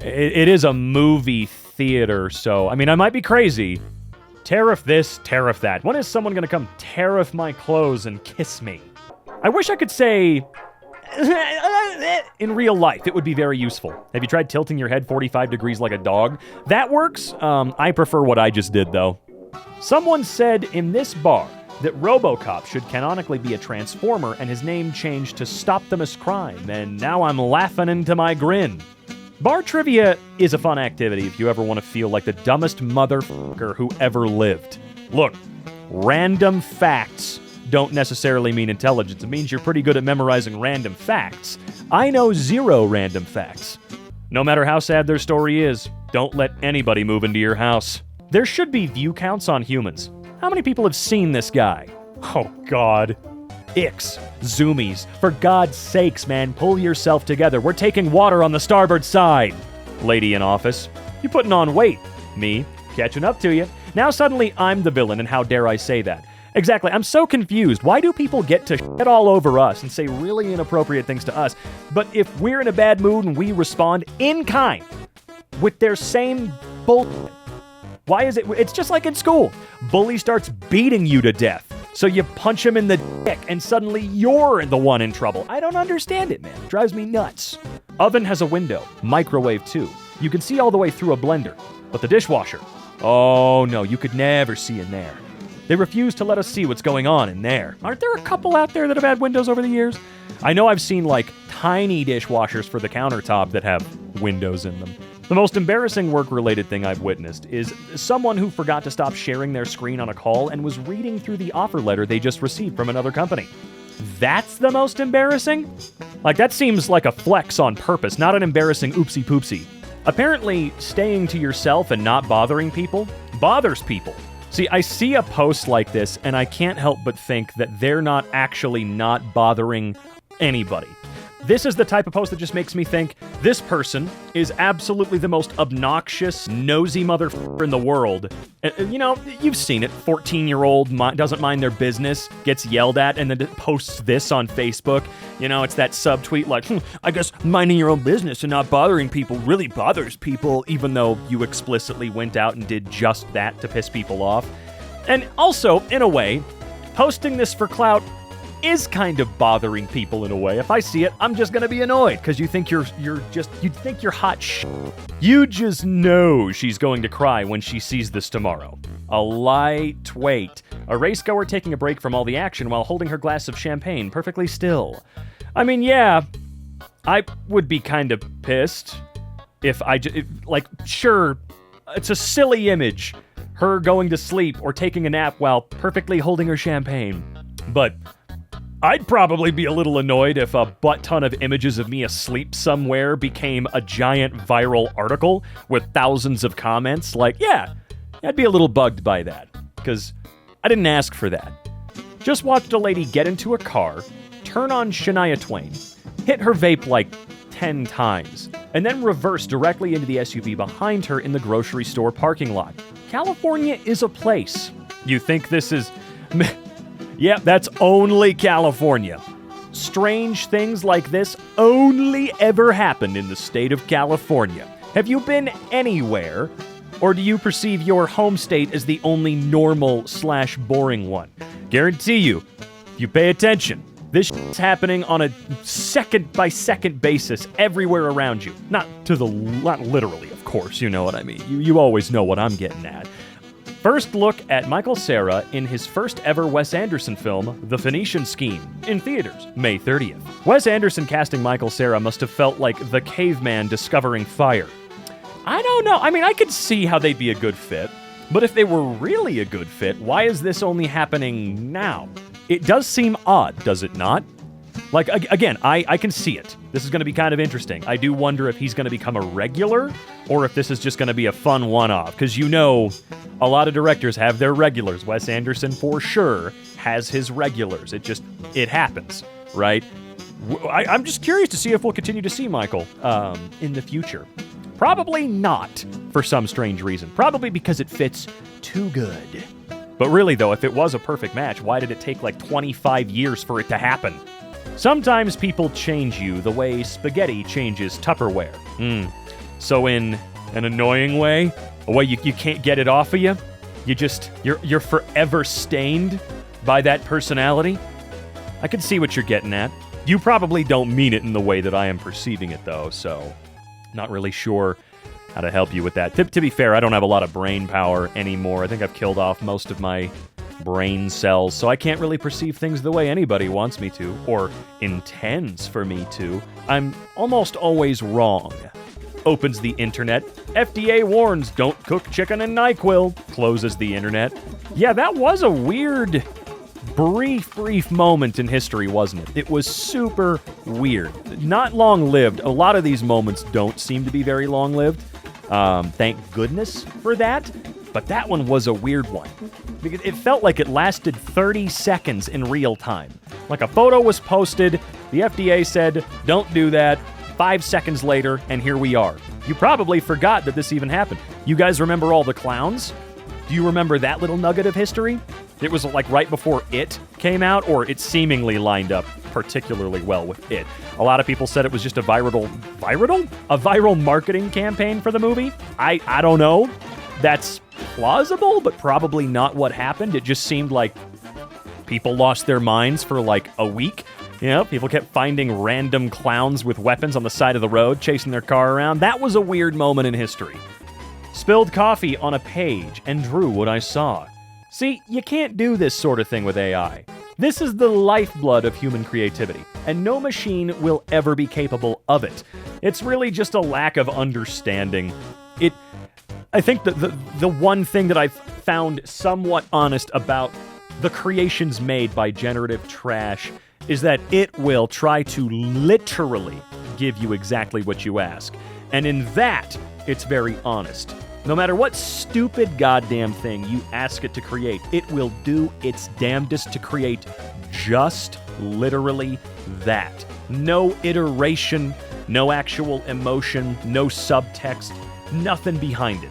It is a movie theater, so, I mean, I might be crazy. Tariff this, tariff that. When is someone gonna come tariff my clothes and kiss me? I wish I could say... in real life, it would be very useful. Have you tried tilting your head 45 degrees like a dog? That works. I prefer what I just did, though. Someone said in this bar, that RoboCop should canonically be a Transformer and his name changed to Stoptimus Crime, and now I'm laughing into my grin. Bar trivia is a fun activity if you ever want to feel like the dumbest motherfucker who ever lived. Look, random facts don't necessarily mean intelligence. It means you're pretty good at memorizing random facts. I know 0 random facts. No matter how sad their story is, don't let anybody move into your house. There should be view counts on humans. How many people have seen this guy? Oh, God. Icks, zoomies. For God's sakes, man, pull yourself together. We're taking water on the starboard side. Lady in office, you putting on weight. Me, catching up to you. Now suddenly I'm the villain, and how dare I say that? Exactly, I'm so confused. Why do people get to shit all over us and say really inappropriate things to us, but if we're in a bad mood and we respond in kind with their same bullshit? Why is it? It's just like in school. Bully starts beating you to death. So you punch him in the dick and suddenly you're the one in trouble. I don't understand it, man. It drives me nuts. Oven has a window. Microwave too. You can see all the way through a blender. But the dishwasher, oh no, you could never see in there. They refuse to let us see what's going on in there. Aren't there a couple out there that have had windows over the years? I know I've seen like tiny dishwashers for the countertop that have windows in them. The most embarrassing work-related thing I've witnessed is someone who forgot to stop sharing their screen on a call and was reading through the offer letter they just received from another company. That's the most embarrassing? Like, that seems like a flex on purpose, not an embarrassing oopsie-poopsie. Apparently, staying to yourself and not bothering people bothers people. See, I see a post like this, and I can't help but think that they're not actually not bothering anybody. This is the type of post that just makes me think, this person is absolutely the most obnoxious, nosy motherfucker in the world. You know, you've seen it. 14-year-old doesn't mind their business, gets yelled at, and then posts this on Facebook. You know, it's that subtweet like, I guess minding your own business and not bothering people really bothers people, even though you explicitly went out and did just that to piss people off. And also, in a way, posting this for clout is kind of bothering people in a way. If I see it, I'm just gonna be annoyed because you think you'd think you're hot shit. You just know she's going to cry when she sees this tomorrow. A lightweight. A racegoer taking a break from all the action while holding her glass of champagne perfectly still. I mean, yeah, I would be kind of pissed if sure, it's a silly image. Her going to sleep or taking a nap while perfectly holding her champagne. But I'd probably be a little annoyed if a butt ton of images of me asleep somewhere became a giant viral article with thousands of comments. Like, yeah, I'd be a little bugged by that, because I didn't ask for that. Just watched a lady get into a car, turn on Shania Twain, hit her vape like 10 times, and then reverse directly into the SUV behind her in the grocery store parking lot. California is a place. You think this is... Yeah, that's only California. Strange things like this only ever happen in the state of California. Have you been anywhere, or do you perceive your home state as the only normal/boring one? Guarantee you, if you pay attention, this is happening on a second-by-second basis everywhere around you. Not literally, of course, you know what I mean. You always know what I'm getting at. First look at Michael Cera in his first ever Wes Anderson film, The Phoenician Scheme, in theaters, May 30th. Wes Anderson casting Michael Cera must have felt like the caveman discovering fire. I don't know. I mean, I could see how they'd be a good fit, but if they were really a good fit, why is this only happening now? It does seem odd, does it not? Like, again, I can see it. This is going to be kind of interesting. I do wonder if he's going to become a regular, or if this is just going to be a fun one-off. Because you know, a lot of directors have their regulars. Wes Anderson, for sure, has his regulars. It happens, right? I'm just curious to see if we'll continue to see Michael in the future. Probably not, for some strange reason. Probably because it fits too good. But really, though, if it was a perfect match, why did it take like 25 years for it to happen? Sometimes people change you the way spaghetti changes Tupperware. So in an annoying way, a way you can't get it off of you, you're forever stained by that personality. I can see what you're getting at. You probably don't mean it in the way that I am perceiving it, though, so not really sure how to help you with that. To be fair, I don't have a lot of brain power anymore. I think I've killed off most of my brain cells, so I can't really perceive things the way anybody wants me to, or intends for me to. I'm almost always wrong. Opens the internet. FDA warns, don't cook chicken in NyQuil. Closes the internet. Yeah, that was a weird, brief moment in history, wasn't it? It was super weird. Not long-lived. A lot of these moments don't seem to be very long-lived. Thank goodness for that. But that one was a weird one. Because it felt like it lasted 30 seconds in real time. Like a photo was posted, the FDA said, don't do that. 5 seconds later, and here we are. You probably forgot that this even happened. You guys remember all the clowns? Do you remember that little nugget of history? It was like right before It came out, or it seemingly lined up particularly well with It. A lot of people said it was just a viral marketing campaign for the movie. I don't know. That's plausible, but probably not what happened. It just seemed like people lost their minds for like a week. You know, people kept finding random clowns with weapons on the side of the road, chasing their car around. That was a weird moment in history. Spilled coffee on a page and drew what I saw. See, you can't do this sort of thing with AI. This is the lifeblood of human creativity, and no machine will ever be capable of it. It's really just a lack of understanding. I think that the one thing that I've found somewhat honest about the creations made by generative trash is that it will try to literally give you exactly what you ask. And in that, it's very honest. No matter what stupid goddamn thing you ask it to create, it will do its damnedest to create just literally that. No iteration, no actual emotion, no subtext, nothing behind it.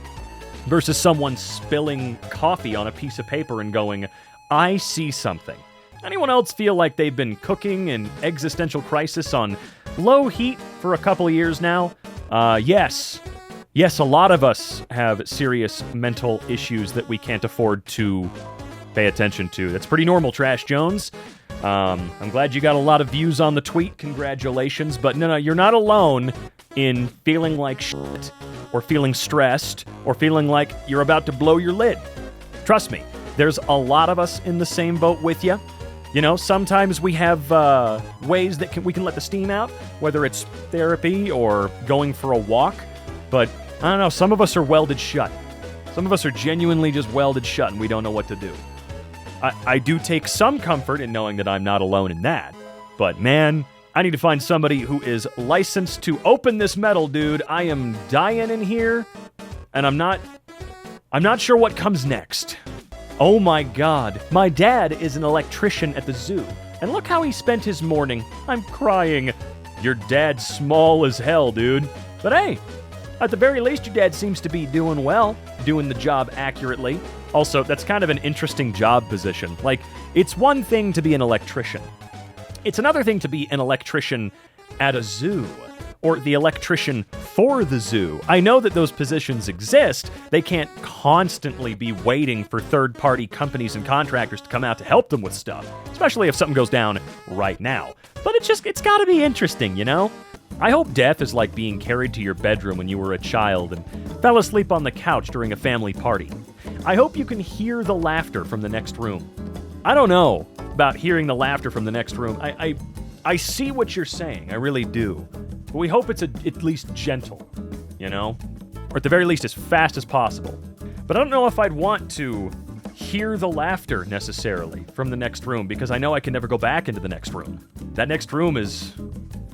Versus someone spilling coffee on a piece of paper and going, I see something. Anyone else feel like they've been cooking an existential crisis on low heat for a couple of years now? Yes. Yes, a lot of us have serious mental issues that we can't afford to pay attention to. That's pretty normal, Trash Jones. I'm glad you got a lot of views on the tweet. Congratulations. But no, you're not alone in feeling like shit, or feeling stressed, or feeling like you're about to blow your lid. Trust me, there's a lot of us in the same boat with you. You know, sometimes we have ways that we can let the steam out, whether it's therapy or going for a walk. But, I don't know, some of us are welded shut. Some of us are genuinely just welded shut and we don't know what to do. I do take some comfort in knowing that I'm not alone in that. But, man, I need to find somebody who is licensed to open this metal, dude. I am dying in here, and I'm not sure what comes next. Oh my god, my dad is an electrician at the zoo, and look how he spent his morning. I'm crying. Your dad's small as hell, dude. But hey, at the very least, your dad seems to be doing well, doing the job accurately. Also, that's kind of an interesting job position. Like, it's one thing to be an electrician. It's another thing to be an electrician at a zoo, or the electrician for the zoo. I know that those positions exist. They can't constantly be waiting for third-party companies and contractors to come out to help them with stuff, especially if something goes down right now. But it's gotta be interesting, you know? I hope death is like being carried to your bedroom when you were a child and fell asleep on the couch during a family party. I hope you can hear the laughter from the next room. I don't know about hearing the laughter from the next room. I see what you're saying, I really do. But we hope it's at least gentle, you know? Or at the very least as fast as possible. But I don't know if I'd want to hear the laughter necessarily from the next room, because I know I can never go back into the next room. That next room is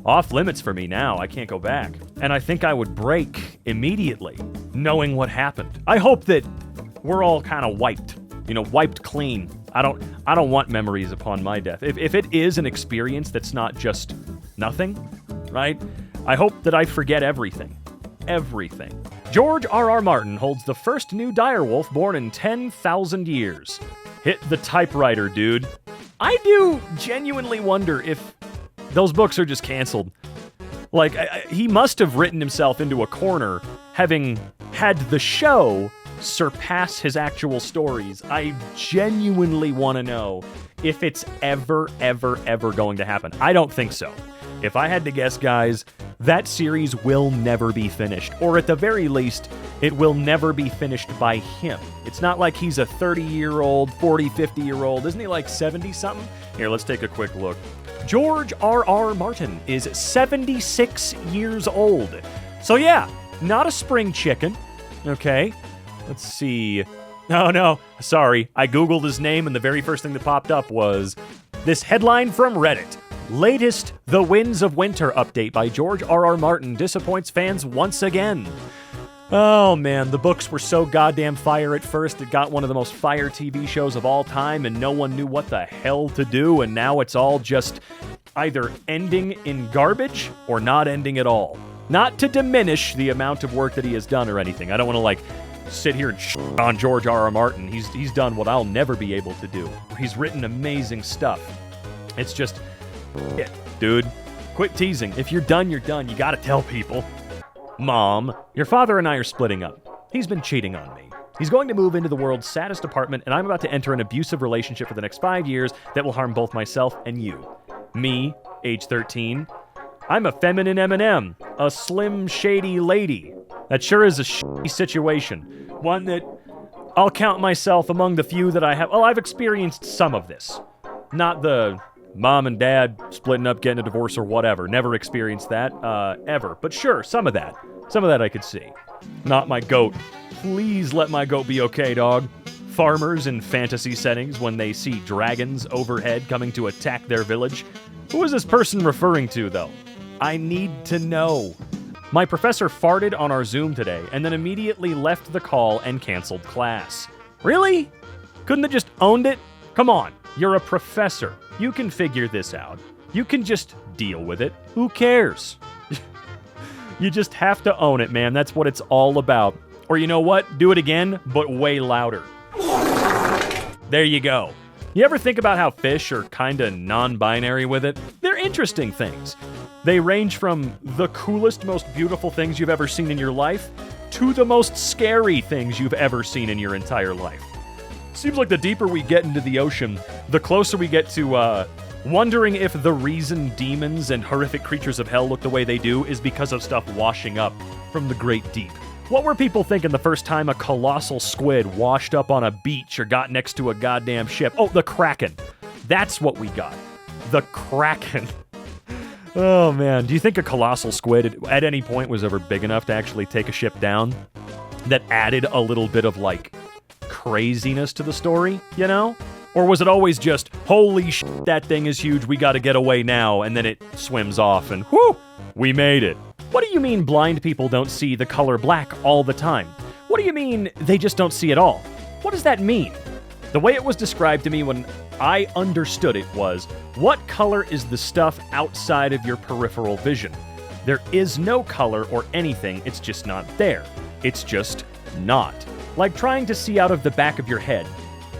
off limits for me now. I can't go back. And I think I would break immediately, knowing what happened. I hope that we're all kind of wiped, you know, wiped clean. I don't want memories upon my death. If it is an experience that's not just nothing, right? I hope that I forget everything. Everything. George R.R. Martin holds the first new direwolf born in 10,000 years. Hit the typewriter, dude. I do genuinely wonder if those books are just canceled. Like, he must have written himself into a corner, having had the show surpass his actual stories. I genuinely want to know if it's ever going to happen. I don't think so. If I had to guess, guys, that series will never be finished. Or at the very least, It will never be finished by him. It's not like he's a 30-year-old, 40, 50-year-old. Isn't he like 70-something? Here, let's take a quick look. George R.R. Martin is 76 years old. So yeah, not a spring chicken. Okay, let's see. Oh no, sorry. I Googled his name and the very first thing that popped up was this headline from Reddit. Latest The Winds of Winter update by George R.R. Martin disappoints fans once again. Oh man, the books were so goddamn fire at first, it got one of the most fire TV shows of all time, and no one knew what the hell to do, and now it's all just either ending in garbage or not ending at all. Not to diminish the amount of work that he has done or anything. I don't want to sit here and on George R.R. Martin. He's done what I'll never be able to do. He's written amazing stuff. It's just, dude, quit teasing. If you're done, you're done. You gotta tell people. Mom, your father and I are splitting up. He's been cheating on me. He's going to move into the world's saddest apartment, and I'm about to enter an abusive relationship for the next 5 years that will harm both myself and you. Me, age 13. I'm a feminine M&M, a slim, shady lady. That sure is a shitty situation. One that I'll count myself among the few that I have. Well, I've experienced some of this. Not the mom and dad splitting up, getting a divorce or whatever. Never experienced that, ever. But sure, some of that. Some of that I could see. Not my goat. Please let my goat be okay, dog. Farmers in fantasy settings when they see dragons overhead coming to attack their village. Who is this person referring to, though? I need to know. My professor farted on our Zoom today and then immediately left the call and canceled class. Really? Couldn't have just owned it? Come on, you're a professor. You can figure this out. You can just deal with it. Who cares? You just have to own it, man. That's what it's all about. Or you know what? Do it again, but way louder. There you go. You ever think about how fish are kinda non-binary with it? They're interesting things. They range from the coolest, most beautiful things you've ever seen in your life to the most scary things you've ever seen in your entire life. Seems like the deeper we get into the ocean, the closer we get to, wondering if the reason demons and horrific creatures of hell look the way they do is because of stuff washing up from the great deep. What were people thinking the first time a colossal squid washed up on a beach or got next to a goddamn ship? Oh, the Kraken. That's what we got. The Kraken. Oh, man. Do you think a colossal squid at any point was ever big enough to actually take a ship down? That added a little bit of, like, craziness to the story, you know? Or was it always just, holy shit, that thing is huge, we gotta get away now, and then it swims off and, whew, we made it. What do you mean blind people don't see the color black all the time? What do you mean they just don't see it all? What does that mean? The way it was described to me when I understood it was, what color is the stuff outside of your peripheral vision? There is no color or anything, it's just not there. It's just not. Like trying to see out of the back of your head.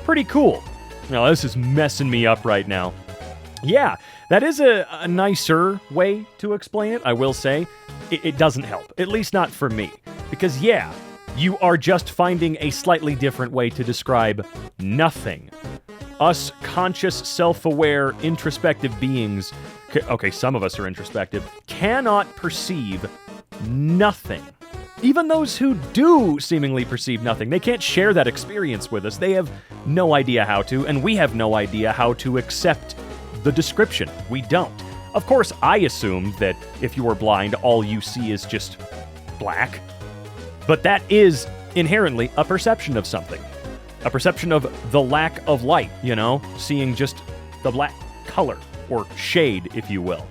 Pretty cool. Now, this is messing me up right now. Yeah, that is a nicer way to explain it, I will say. It doesn't help, at least not for me. Because yeah, you are just finding a slightly different way to describe nothing. Us conscious, self-aware, introspective beings, okay, some of us are introspective, cannot perceive nothing. Even those who do seemingly perceive nothing, they can't share that experience with us. They have no idea how to, and we have no idea how to accept the description. We don't. Of course, I assumed that if you were blind, all you see is just black. But that is inherently a perception of something. A perception of the lack of light, you know? Seeing just the black color, or shade, if you will.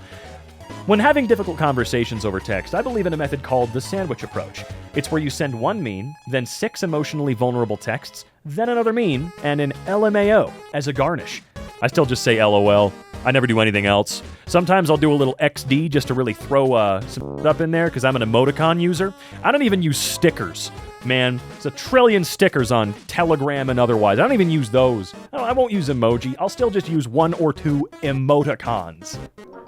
When having difficult conversations over text, I believe in a method called the sandwich approach. It's where you send one meme, then 6 emotionally vulnerable texts, then another meme, and an LMAO as a garnish. I still just say LOL. I never do anything else. Sometimes I'll do a little XD just to really throw some up in there because I'm an emoticon user. I don't even use stickers, man. There's a trillion stickers on Telegram and otherwise. I don't even use those. I won't use emoji. I'll still just use 1 or 2 emoticons.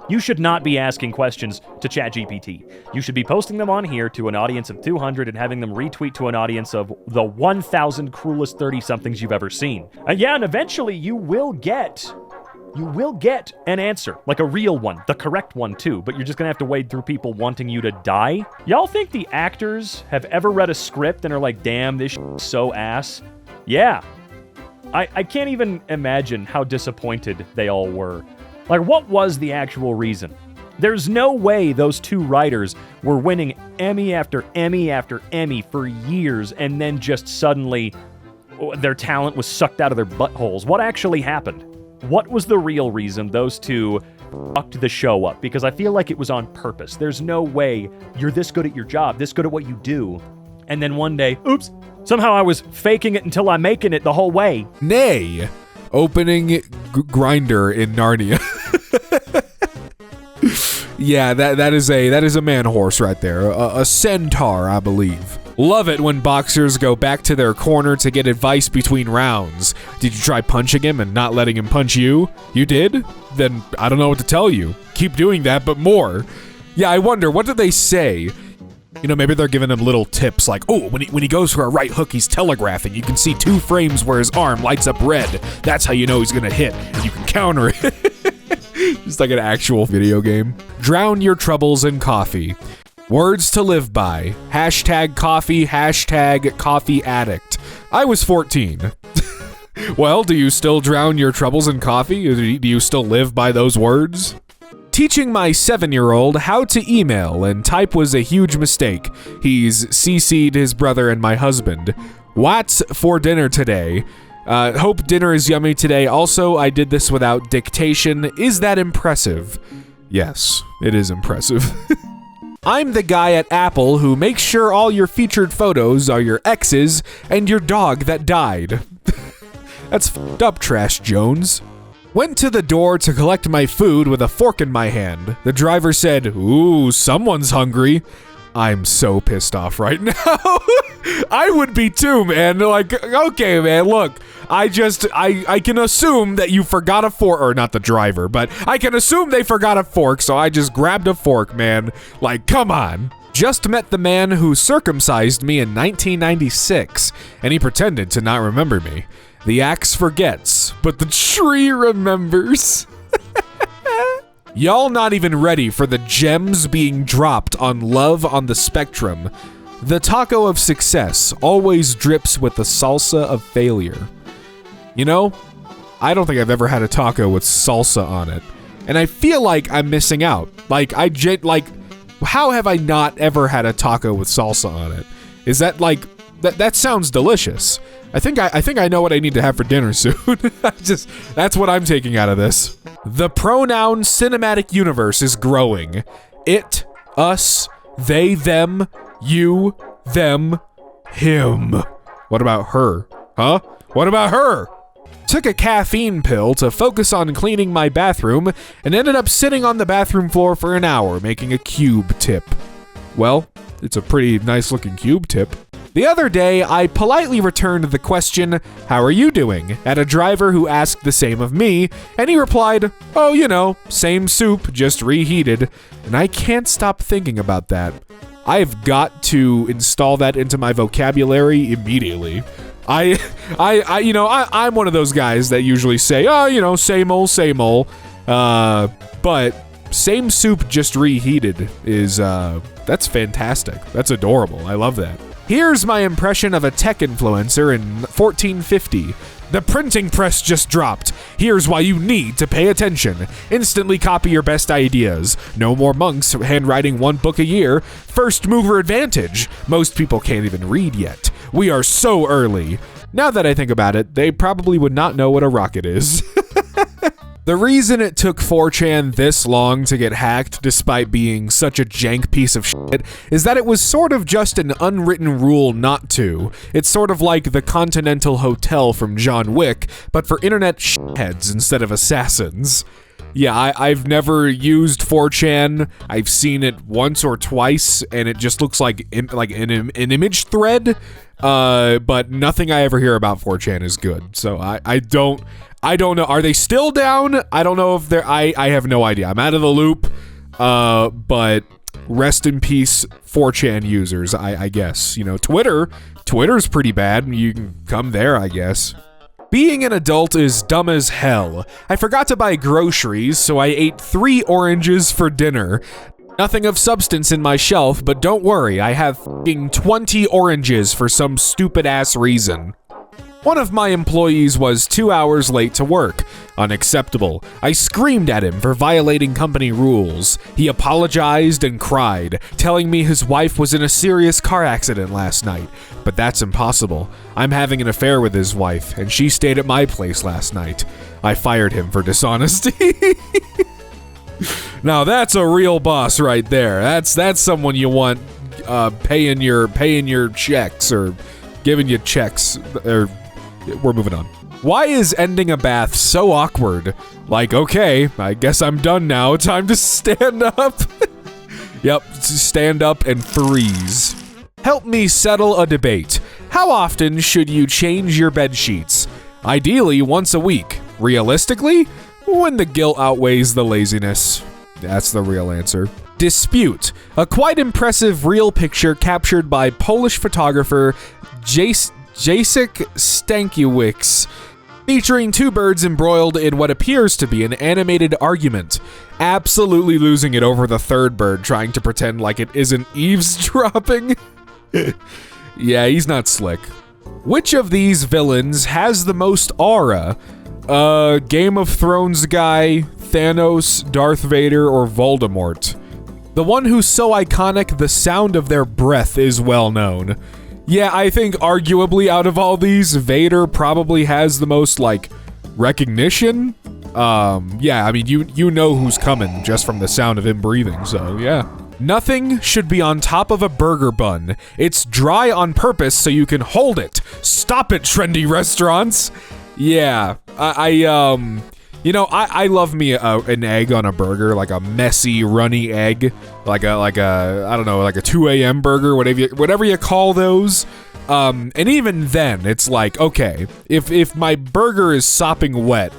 You should not be asking questions to ChatGPT. You should be posting them on here to an audience of 200 and having them retweet to an audience of the 1,000 cruelest 30-somethings you've ever seen. And eventually you will get you will get an answer, like a real one, the correct one too, but you're just gonna have to wade through people wanting you to die. Y'all think the actors have ever read a script and are like, damn, this is so ass? Yeah. I can't even imagine how disappointed they all were. Like, what was the actual reason? There's no way those two writers were winning Emmy after Emmy after Emmy for years and then just suddenly their talent was sucked out of their buttholes. What actually happened? What was the real reason those two fucked the show up? Because I feel like it was on purpose. There's no way you're this good at your job, this good at what you do, and then one day, oops, somehow I was faking it until I'm making it the whole way. Nay, opening grinder in Narnia. Yeah, that is a man horse right there. A centaur, I believe. Love it when boxers go back to their corner to get advice between rounds. Did you try punching him and not letting him punch you? You did? Then I don't know what to tell you. Keep doing that, but more. Yeah, I wonder, what did they say? You know, maybe they're giving him little tips like, oh, when he goes for a right hook, he's telegraphing. You can see 2 frames where his arm lights up red. That's how you know he's gonna hit, and you can counter it. Just like an actual video game. Drown your troubles in coffee. Words to live by. #coffee, #coffee addict. I was 14. Well, do you still drown your troubles in coffee? Do you still live by those words? Teaching my 7-year-old how to email and type was a huge mistake. He's CC'd his brother and my husband. What's for dinner today? Hope dinner is yummy today. Also, I did this without dictation. Is that impressive? Yes, it is impressive. I'm the guy at Apple who makes sure all your featured photos are your exes and your dog that died. That's f***ed up, Trash Jones. Went to the door to collect my food with a fork in my hand. The driver said, ooh, someone's hungry. I'm so pissed off right now. I would be too, man. Like, okay, man, look. I can assume that you forgot a fork, or not the driver, but I can assume they forgot a fork, so I just grabbed a fork, man. Like, come on. Just met the man who circumcised me in 1996, and he pretended to not remember me. The axe forgets, but the tree remembers. Y'all not even ready for the gems being dropped on Love on the Spectrum. The taco of success always drips with the salsa of failure. You know, I don't think I've ever had a taco with salsa on it. And I feel like I'm missing out. Like, how have I not ever had a taco with salsa on it? Is that like, that sounds delicious. I think I know what I need to have for dinner soon. That's what I'm taking out of this. The pronoun cinematic universe is growing. It, us, they, them, you, them, him. What about her? Huh? What about her? Took a caffeine pill to focus on cleaning my bathroom and ended up sitting on the bathroom floor for an hour making a cube tip. Well, it's a pretty nice looking cube tip. The other day, I politely returned the question, how are you doing, at a driver who asked the same of me, and he replied, oh, you know, same soup, just reheated, and I can't stop thinking about that. I've got to install that into my vocabulary immediately. I'm one of those guys that usually say, oh, you know, same old, but same soup just reheated is, that's fantastic. That's adorable. I love that. Here's my impression of a tech influencer in 1450. The printing press just dropped. Here's why you need to pay attention. Instantly copy your best ideas. No more monks handwriting 1 book a year. First mover advantage. Most people can't even read yet. We are so early. Now that I think about it, they probably would not know what a rocket is. The reason it took 4chan this long to get hacked, despite being such a jank piece of shit, is that it was sort of just an unwritten rule not to. It's sort of like the Continental Hotel from John Wick, but for internet shitheads instead of assassins. Yeah, I've never used 4chan. I've seen it once or twice, and it just looks like an image thread. But nothing I ever hear about 4chan is good. So I don't know. Are they still down? I don't know if they're. I have no idea. I'm out of the loop. But rest in peace, 4chan users. I guess, you know, Twitter's pretty bad. You can come there, I guess. Being an adult is dumb as hell. I forgot to buy groceries, so I ate 3 oranges for dinner. Nothing of substance in my shelf, but don't worry, I have f***ing 20 oranges for some stupid-ass reason. One of my employees was 2 hours late to work. Unacceptable. I screamed at him for violating company rules. He apologized and cried, telling me his wife was in a serious car accident last night. But that's impossible. I'm having an affair with his wife, and she stayed at my place last night. I fired him for dishonesty. Now that's a real boss right there. That's someone you want paying your checks or giving you checks. Or we're moving on. Why is ending a bath so awkward? Like, okay, I guess I'm done now. Time to stand up. Yep, stand up and freeze. Help me settle a debate. How often should you change your bed sheets? Ideally, once a week. Realistically, when the guilt outweighs the laziness. That's the real answer. Dispute. A quite impressive real picture captured by Polish photographer Jacek Stankiewicz, featuring 2 birds embroiled in what appears to be an animated argument, absolutely losing it over the 3rd bird trying to pretend like it isn't eavesdropping. Yeah, he's not slick. Which of these villains has the most aura? Game of Thrones guy, Thanos, Darth Vader, or Voldemort? The one who's so iconic the sound of their breath is well known. Yeah, I think arguably out of all these, Vader probably has the most, like, recognition. Yeah, I mean, you know who's coming just from the sound of him breathing, so yeah. Nothing should be on top of a burger bun. It's dry on purpose so you can hold it. Stop it, trendy restaurants. Yeah, I love me an egg on a burger, like a messy, runny egg, like a I don't know, like a 2 a.m. burger, whatever you call those. And even then, it's like, okay, if my burger is sopping wet,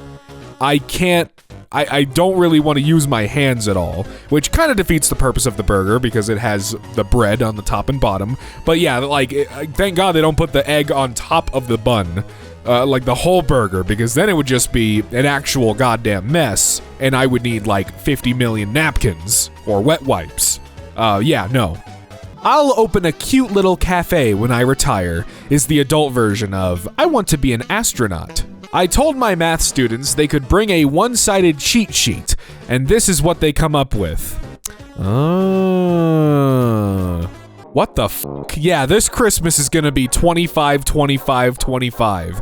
I don't really want to use my hands at all, which kind of defeats the purpose of the burger because it has the bread on the top and bottom. But yeah, like, thank God they don't put the egg on top of the bun. Like the whole burger, because then it would just be an actual goddamn mess, and I would need like 50 million napkins or wet wipes. Yeah, no. I'll open a cute little cafe when I retire is the adult version of I want to be an astronaut. I told my math students they could bring a one-sided cheat sheet, and this is what they come up with. What the fuck? Yeah, this Christmas is gonna be 25, 25, 25.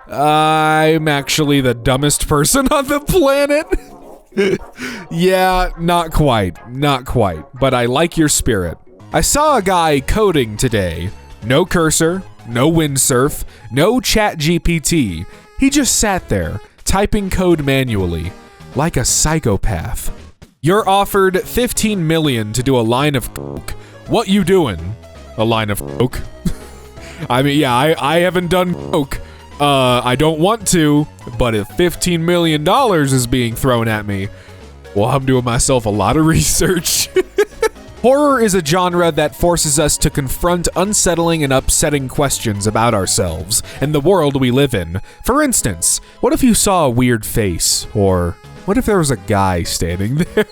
I'm actually the dumbest person on the planet. Yeah, not quite, but I like your spirit. I saw a guy coding today. No cursor, no windsurf, no chat GPT. He just sat there, typing code manually, like a psychopath. You're offered 15 million to do a line of coke. What you doing? A line of coke. I mean, yeah, I haven't done coke. I don't want to, but if $15 million is being thrown at me, well, I'm doing myself a lot of research. Horror is a genre that forces us to confront unsettling and upsetting questions about ourselves and the world we live in. For instance, what if you saw a weird face? Or what if there was a guy standing there?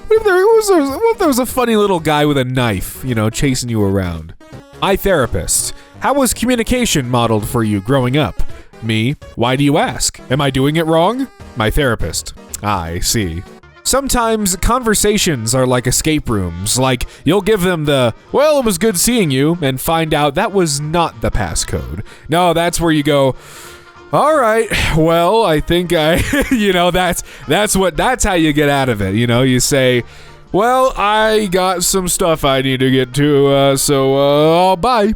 What if there was a funny little guy with a knife, chasing you around? My therapist. How was communication modeled for you growing up? Me. Why do you ask? Am I doing it wrong? My therapist. I see. Sometimes conversations are like escape rooms. Like, you'll give them the, well, it was good seeing you, and find out that was not the passcode. No, that's where you go, all right, well, I think that's how you get out of it. You say, well, I got some stuff I need to get to, so bye.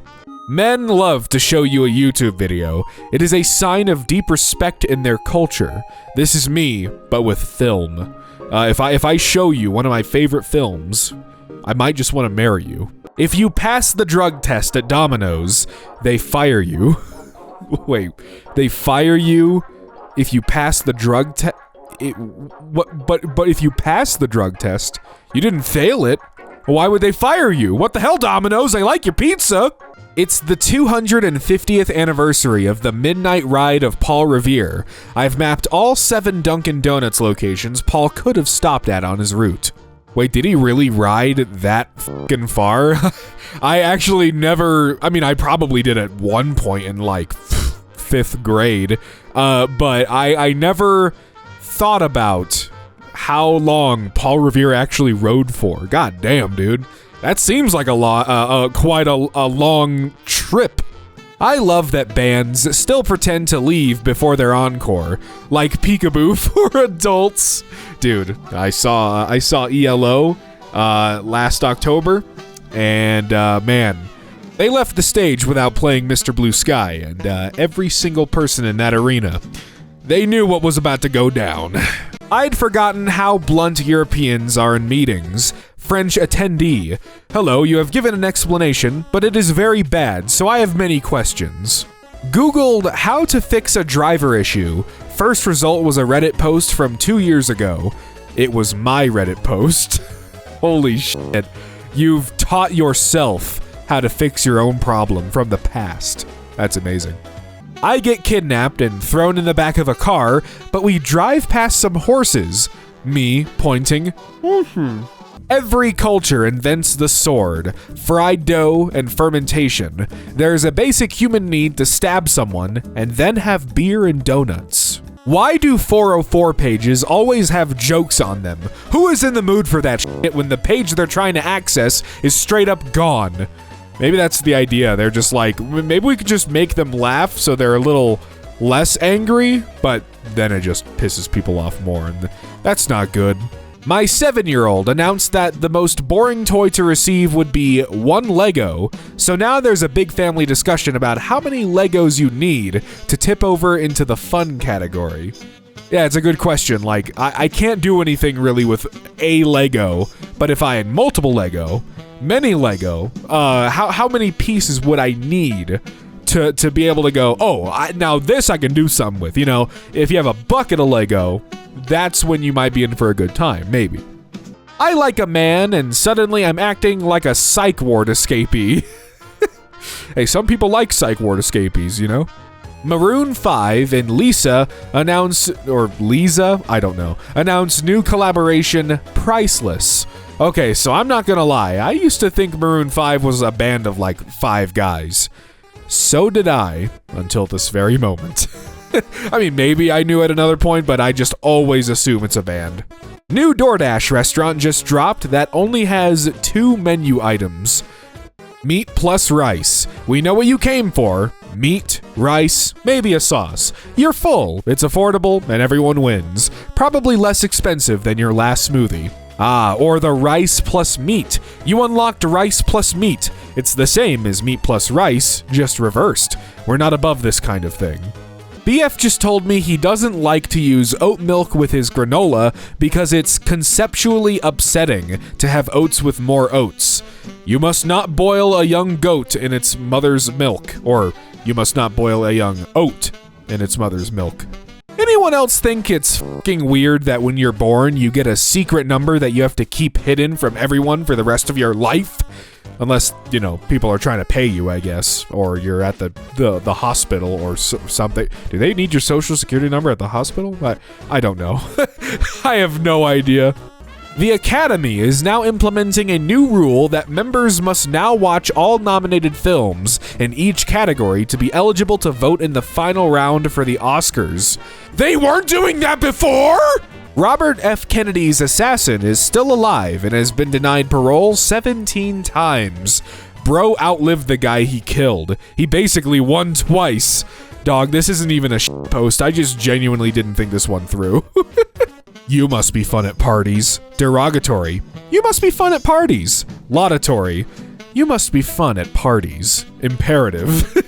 Men love to show you a YouTube video. It is a sign of deep respect in their culture. This is me, but with film. If I show you one of my favorite films, I might just want to marry you. If you pass the drug test at Domino's, they fire you. Wait, they fire you if you pass the drug test? But if you pass the drug test, you didn't fail it. Why would they fire you? What the hell, Domino's? I like your pizza. It's the 250th anniversary of the midnight ride of Paul Revere. I've mapped all 7 Dunkin' Donuts locations Paul could have stopped at on his route. Wait, did he really ride that fucking far? I actually never, I probably did at one point in like 5th grade, but I never thought about how long Paul Revere actually rode for. God damn, dude. That seems like quite a long trip. I love that bands still pretend to leave before their encore, like Peekaboo for adults. Dude, I saw ELO last October, and man, they left the stage without playing Mr. Blue Sky, and every single person in that arena, they knew what was about to go down. I'd forgotten how blunt Europeans are in meetings. French attendee. Hello, you have given an explanation, but it is very bad, so I have many questions. Googled how to fix a driver issue. First result was a Reddit post from 2 years ago. It was my Reddit post. Holy shit. You've taught yourself how to fix your own problem from the past. That's amazing. I get kidnapped and thrown in the back of a car, but we drive past some horses. Me pointing. Every culture invents the sword, fried dough, and fermentation. There's a basic human need to stab someone and then have beer and donuts. Why do 404 pages always have jokes on them? Who is in the mood for that shit when the page they're trying to access is straight up gone? Maybe that's the idea. They're just like, maybe we could just make them laugh so they're a little less angry, but then it just pisses people off more, and that's not good. My 7-year-old announced that the most boring toy to receive would be 1 Lego, so now there's a big family discussion about how many Legos you need to tip over into the fun category. Yeah, it's a good question. Like, I can't do anything really with a Lego, but if I had multiple Lego, many Lego, how many pieces would I need to be able to go, now this I can do something with, you know? If you have a bucket of Lego, that's when you might be in for a good time, maybe. I like a man, and suddenly I'm acting like a psych ward escapee. Hey, some people like psych ward escapees, you know? Maroon 5 and Lisa announce new collaboration, Priceless. Okay, so I'm not gonna lie, I used to think Maroon 5 was a band of like 5 guys. So did I, until this very moment. I mean, maybe I knew at another point, but I just always assume it's a band. New DoorDash restaurant just dropped that only has 2 menu items. Meat plus rice. We know what you came for. Meat, rice, maybe a sauce. You're full, it's affordable, and everyone wins. Probably less expensive than your last smoothie. Or the rice plus meat. You unlocked rice plus meat. It's the same as meat plus rice, just reversed. We're not above this kind of thing. BF just told me he doesn't like to use oat milk with his granola because it's conceptually upsetting to have oats with more oats. You must not boil a young goat in its mother's milk, or you must not boil a young oat in its mother's milk. Anyone else think it's fucking weird that when you're born, you get a secret number that you have to keep hidden from everyone for the rest of your life? Unless, you know, people are trying to pay you, I guess, or you're at the hospital or something. Do they need your social security number at the hospital? I don't know. I have no idea. The Academy is now implementing a new rule that members must now watch all nominated films in each category to be eligible to vote in the final round for the Oscars. They weren't doing that before? Robert F. Kennedy's assassin is still alive and has been denied parole 17 times. Bro outlived the guy he killed. He basically won twice. Dog, this isn't even a post. I just genuinely didn't think this one through. You must be fun at parties. Derogatory. You must be fun at parties. Laudatory. You must be fun at parties. Imperative.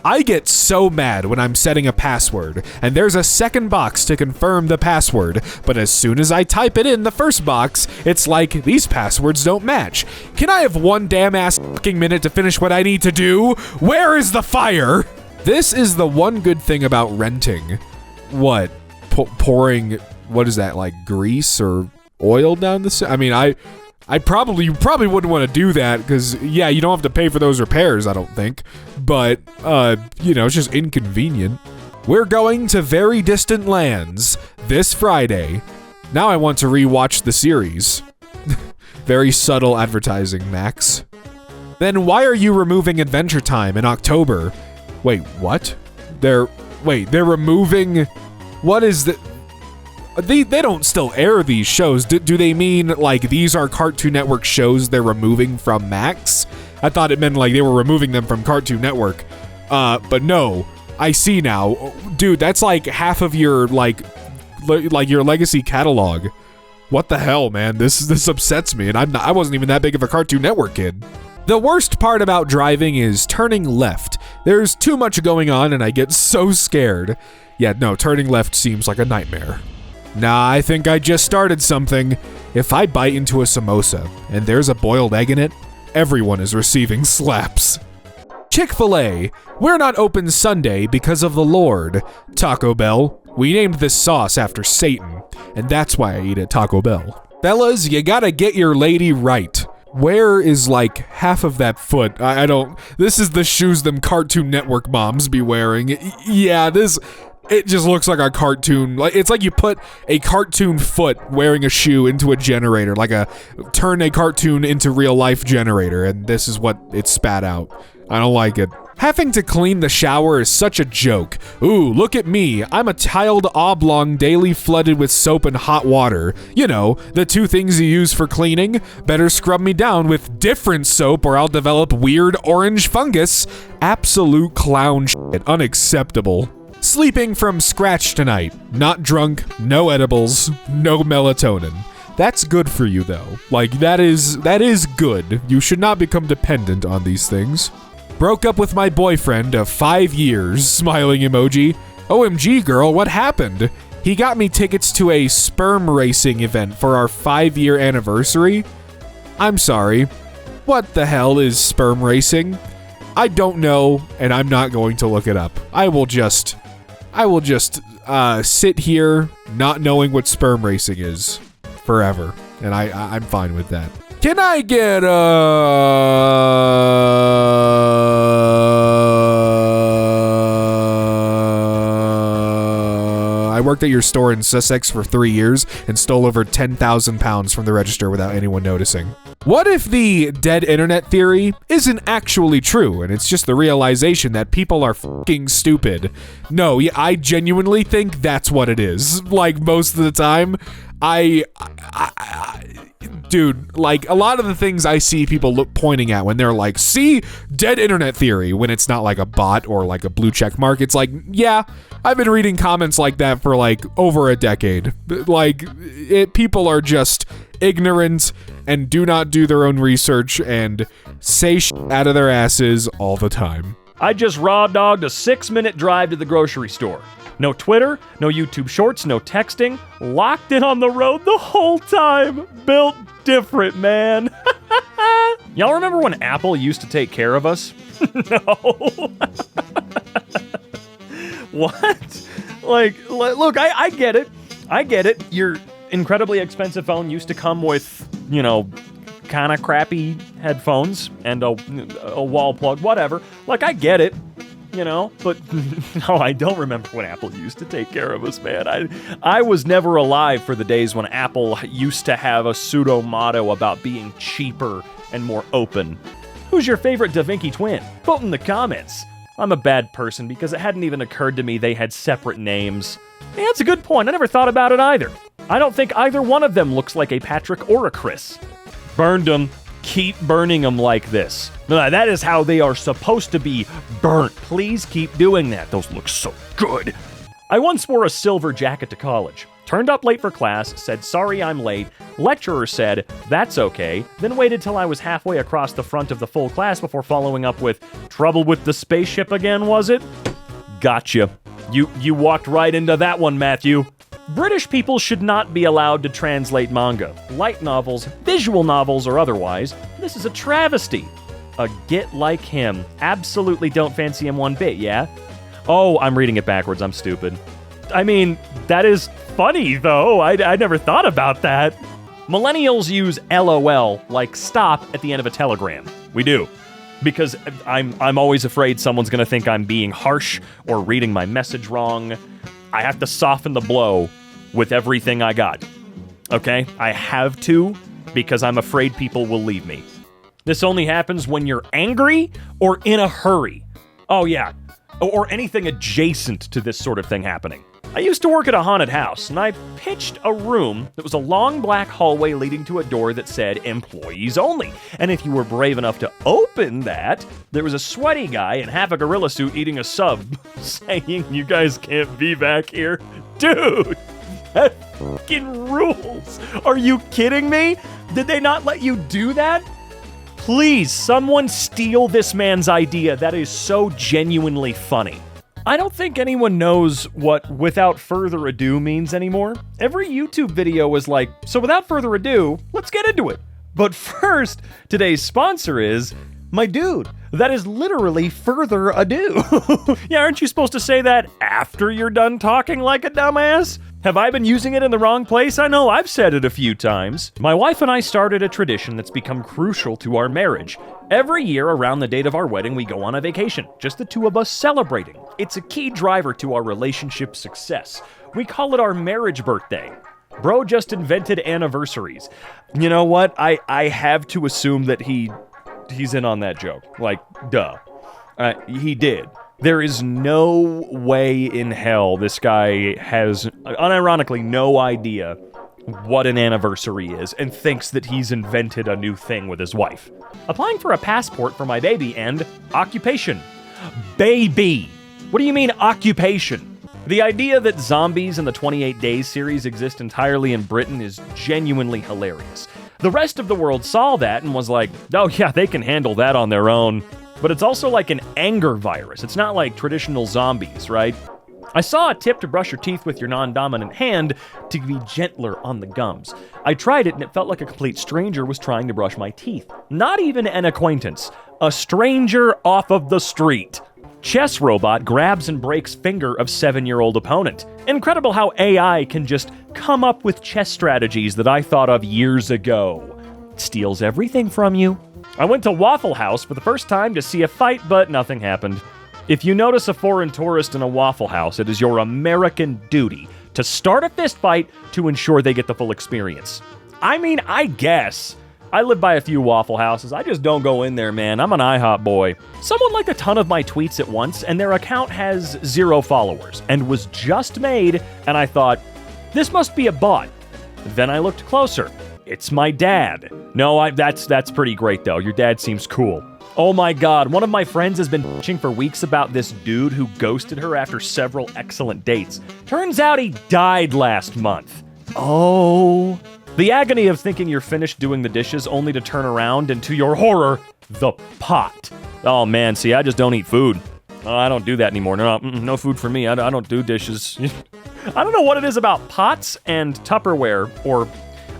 I get so mad when I'm setting a password, and there's a second box to confirm the password, but as soon as I type it in the first box, it's like, these passwords don't match. Can I have one damn ass fucking minute to finish what I need to do? Where is the fire? This is the one good thing about renting. What? Pouring, what is that, like grease or oil down the... I mean, You probably wouldn't want to do that because, yeah, you don't have to pay for those repairs, I don't think. But, it's just inconvenient. We're going to very distant lands this Friday. Now I want to rewatch the series. Very subtle advertising, Max. Then why are you removing Adventure Time in October? Wait, what? They're removing... What is the... They don't still air these shows. Do they mean, like, these are Cartoon Network shows they're removing from Max? I thought it meant, like, they were removing them from Cartoon Network. But no. I see now. Dude, that's like half of your, like your legacy catalog. What the hell, man? This upsets me, and I wasn't even that big of a Cartoon Network kid. The worst part about driving is turning left. There's too much going on, and I get so scared. Yeah, no, turning left seems like a nightmare. Nah, I think I just started something. If I bite into a samosa, and there's a boiled egg in it, everyone is receiving slaps. Chick-fil-A, we're not open Sunday because of the Lord. Taco Bell, we named this sauce after Satan, and that's why I eat at Taco Bell. Fellas, you gotta get your lady right. Where is like half of that foot? I don't... This is the shoes them Cartoon Network moms be wearing. Yeah, it just looks like a cartoon. Like it's like you put a cartoon foot wearing a shoe into a generator, like turn a cartoon into real life generator, and this is what it spat out. I don't like it. Having to clean the shower is such a joke. Ooh, look at me. I'm a tiled oblong daily flooded with soap and hot water. You know, the two things you use for cleaning. Better scrub me down with different soap or I'll develop weird orange fungus. Absolute clown shit. Unacceptable. Sleeping from scratch tonight. Not drunk, no edibles, no melatonin. That's good for you though. Like that is good. You should not become dependent on these things. Broke up with my boyfriend of 5 years, smiling emoji. OMG girl, what happened? He got me tickets to a sperm racing event for our 5-year anniversary. I'm sorry. What the hell is sperm racing? I don't know, and I'm not going to look it up. I will just sit here not knowing what sperm racing is forever, and I'm fine with that. Can I get I worked at your store in Sussex for 3 years and stole over 10,000 pounds from the register without anyone noticing. What if the dead internet theory isn't actually true and it's just the realization that people are fucking stupid? No, I genuinely think that's what it is. Like most of the time, dude, like a lot of the things I see people pointing at when they're like, see, dead internet theory, when it's not like a bot or like a blue check mark, it's like, yeah, I've been reading comments like that for like over a decade. Like, people are just ignorant and do not do their own research and say shit out of their asses all the time. I just raw dogged a 6-minute drive to the grocery store. No Twitter, no YouTube Shorts, no texting. Locked in on the road the whole time. Built different, man. Y'all remember when Apple used to take care of us? No. What? Like, look, I get it. I get it. Your incredibly expensive phone used to come with, kind of crappy headphones and a wall plug, whatever. Like, I get it. But no, I don't remember when Apple used to take care of us, man. I was never alive for the days when Apple used to have a pseudo motto about being cheaper and more open. Who's your favorite Da Vinci twin? Vote in the comments. I'm a bad person because it hadn't even occurred to me they had separate names. Yeah, that's a good point. I never thought about it either. I don't think either one of them looks like a Patrick or a Chris. Burned them. Keep burning them like this. That is how they are supposed to be burnt. Please keep doing that. Those look so good. I once wore a silver jacket to college. Turned up late for class, said sorry I'm late. Lecturer said, that's okay. Then waited till I was halfway across the front of the full class before following up with, trouble with the spaceship again, was it? Gotcha. You walked right into that one, Matthew. British people should not be allowed to translate manga. Light novels, visual novels, or otherwise. This is a travesty. A git like him. Absolutely don't fancy him one bit, yeah? Oh, I'm reading it backwards. I'm stupid. I mean, that is funny, though. I never thought about that. Millennials use LOL like stop at the end of a telegram. We do. Because I'm always afraid someone's going to think I'm being harsh or reading my message wrong. I have to soften the blow with everything I got. Okay? I have to because I'm afraid people will leave me. This only happens when you're angry or in a hurry. Oh yeah, or anything adjacent to this sort of thing happening. I used to work at a haunted house, and I pitched a room that was a long black hallway leading to a door that said employees only. And if you were brave enough to open that, there was a sweaty guy in half a gorilla suit eating a sub, saying, "You guys can't be back here." Dude, that fucking rules. Are you kidding me? Did they not let you do that? Please, someone steal this man's idea. That is so genuinely funny. I don't think anyone knows what "without further ado" means anymore. Every YouTube video is like, so without further ado, let's get into it. But first, today's sponsor is my dude. That is literally further ado. Yeah, aren't you supposed to say that after you're done talking like a dumbass? Have I been using it in the wrong place? I know I've said it a few times. My wife and I started a tradition that's become crucial to our marriage. Every year around the date of our wedding, we go on a vacation, just the two of us celebrating. It's a key driver to our relationship success. We call it our marriage birthday. Bro just invented anniversaries. You know what? I have to assume that he's in on that joke. Like, duh. He did. There is no way in hell this guy has, unironically, no idea what an anniversary is and thinks that he's invented a new thing with his wife. Applying for a passport for my baby and occupation. Baby! What do you mean, occupation? The idea that zombies in the 28 Days series exist entirely in Britain is genuinely hilarious. The rest of the world saw that and was like, oh yeah, they can handle that on their own. But it's also like an anger virus. It's not like traditional zombies, right? I saw a tip to brush your teeth with your non-dominant hand to be gentler on the gums. I tried it and it felt like a complete stranger was trying to brush my teeth. Not even an acquaintance. A stranger off of the street. Chess robot grabs and breaks finger of 7-year-old opponent. Incredible how AI can just come up with chess strategies that I thought of years ago. Steals everything from you. I went to Waffle House for the first time to see a fight, but nothing happened. If you notice a foreign tourist in a Waffle House, it is your American duty to start a fist fight to ensure they get the full experience. I mean, I guess. I live by a few Waffle Houses. I just don't go in there, man. I'm an IHOP boy. Someone liked a ton of my tweets at once, and their account has 0 followers, and was just made, and I thought, this must be a bot. Then I looked closer. It's my dad. No, that's pretty great, though. Your dad seems cool. Oh my god, one of my friends has been bitching for weeks about this dude who ghosted her after several excellent dates. Turns out he died last month. Oh. The agony of thinking you're finished doing the dishes only to turn around and, to your horror, the pot. Oh man, see, I just don't eat food. I don't do that anymore. No food for me. I don't do dishes. I don't know what it is about pots and Tupperware, or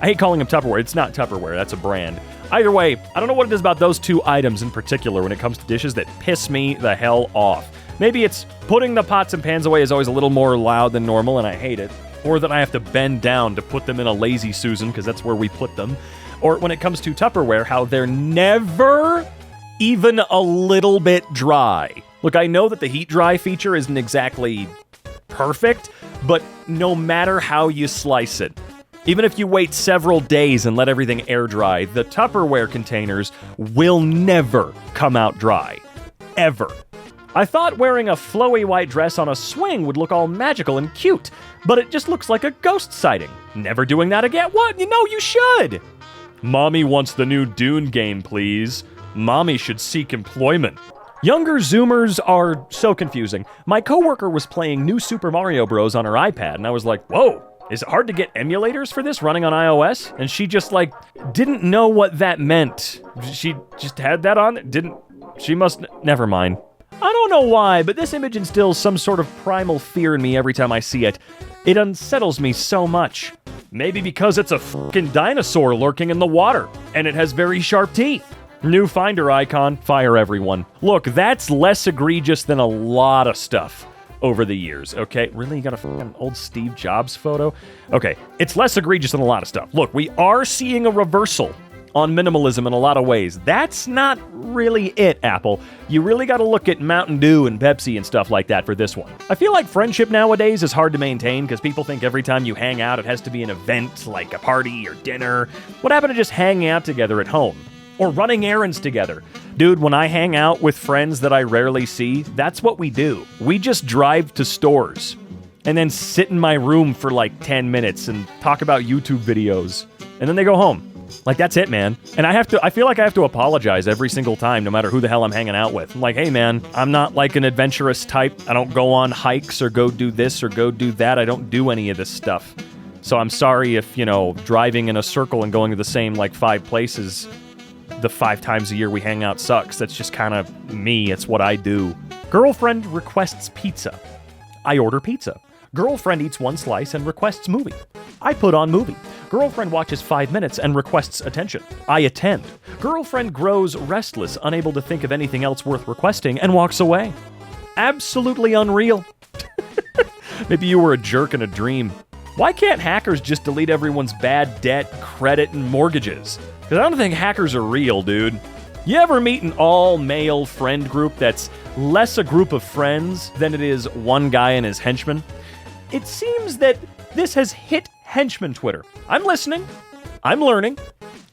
I hate calling them Tupperware. It's not Tupperware. That's a brand. Either way, I don't know what it is about those two items in particular when it comes to dishes that piss me the hell off. Maybe it's putting the pots and pans away is always a little more loud than normal, and I hate it. Or that I have to bend down to put them in a Lazy Susan, because that's where we put them. Or when it comes to Tupperware, how they're never even a little bit dry. Look, I know that the heat dry feature isn't exactly perfect, but no matter how you slice it, even if you wait several days and let everything air dry, the Tupperware containers will never come out dry. Ever. I thought wearing a flowy white dress on a swing would look all magical and cute, but it just looks like a ghost sighting. Never doing that again? What? You know you should! Mommy wants the new Dune game, please. Mommy should seek employment. Younger Zoomers are so confusing. My coworker was playing New Super Mario Bros. On her iPad, and I was like, whoa! Is it hard to get emulators for this running on iOS? And she just, didn't know what that meant. She just had that on? Never mind. I don't know why, but this image instills some sort of primal fear in me every time I see it. It unsettles me so much. Maybe because it's a fucking dinosaur lurking in the water, and it has very sharp teeth. New Finder icon, fire everyone. Look, that's less egregious than a lot of stuff. over the years, okay? Really? You got a fucking old Steve Jobs photo? Okay, it's less egregious than a lot of stuff. Look, we are seeing a reversal on minimalism in a lot of ways. That's not really it, Apple. You really got to look at Mountain Dew and Pepsi and stuff like that for this one. I feel like friendship nowadays is hard to maintain because people think every time you hang out it has to be an event like a party or dinner. What happened to just hanging out together at home? Or running errands together? Dude, when I hang out with friends that I rarely see, that's what we do. We just drive to stores and then sit in my room for like 10 minutes and talk about YouTube videos. And then they go home. Like, that's it, man. And I feel like I have to apologize every single time, no matter who the hell I'm hanging out with. I'm like, hey, man, I'm not like an adventurous type. I don't go on hikes or go do this or go do that. I don't do any of this stuff. So I'm sorry if, driving in a circle and going to the same, 5 places the 5 times a year we hang out sucks. That's just kind of me. It's what I do. Girlfriend requests pizza. I order pizza. Girlfriend eats 1 slice and requests movie. I put on movie. Girlfriend watches 5 minutes and requests attention. I attend. Girlfriend grows restless, unable to think of anything else worth requesting, and walks away. Absolutely unreal. Maybe you were a jerk in a dream. Why can't hackers just delete everyone's bad debt, credit, and mortgages? Because I don't think hackers are real, dude. You ever meet an all-male friend group that's less a group of friends than it is one guy and his henchmen? It seems that this has hit henchman Twitter. I'm listening. I'm learning.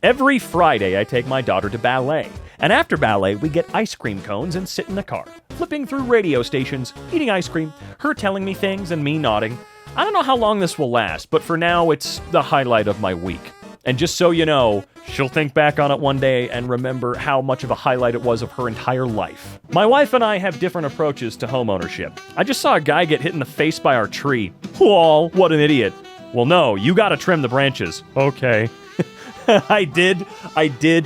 Every Friday, I take my daughter to ballet. And after ballet, we get ice cream cones and sit in the car, flipping through radio stations, eating ice cream, her telling me things and me nodding. I don't know how long this will last, but for now, it's the highlight of my week. And just so you know, she'll think back on it one day and remember how much of a highlight it was of her entire life. My wife and I have different approaches to homeownership. I just saw a guy get hit in the face by our tree. Lol, what an idiot. Well, no, you gotta trim the branches. Okay. I did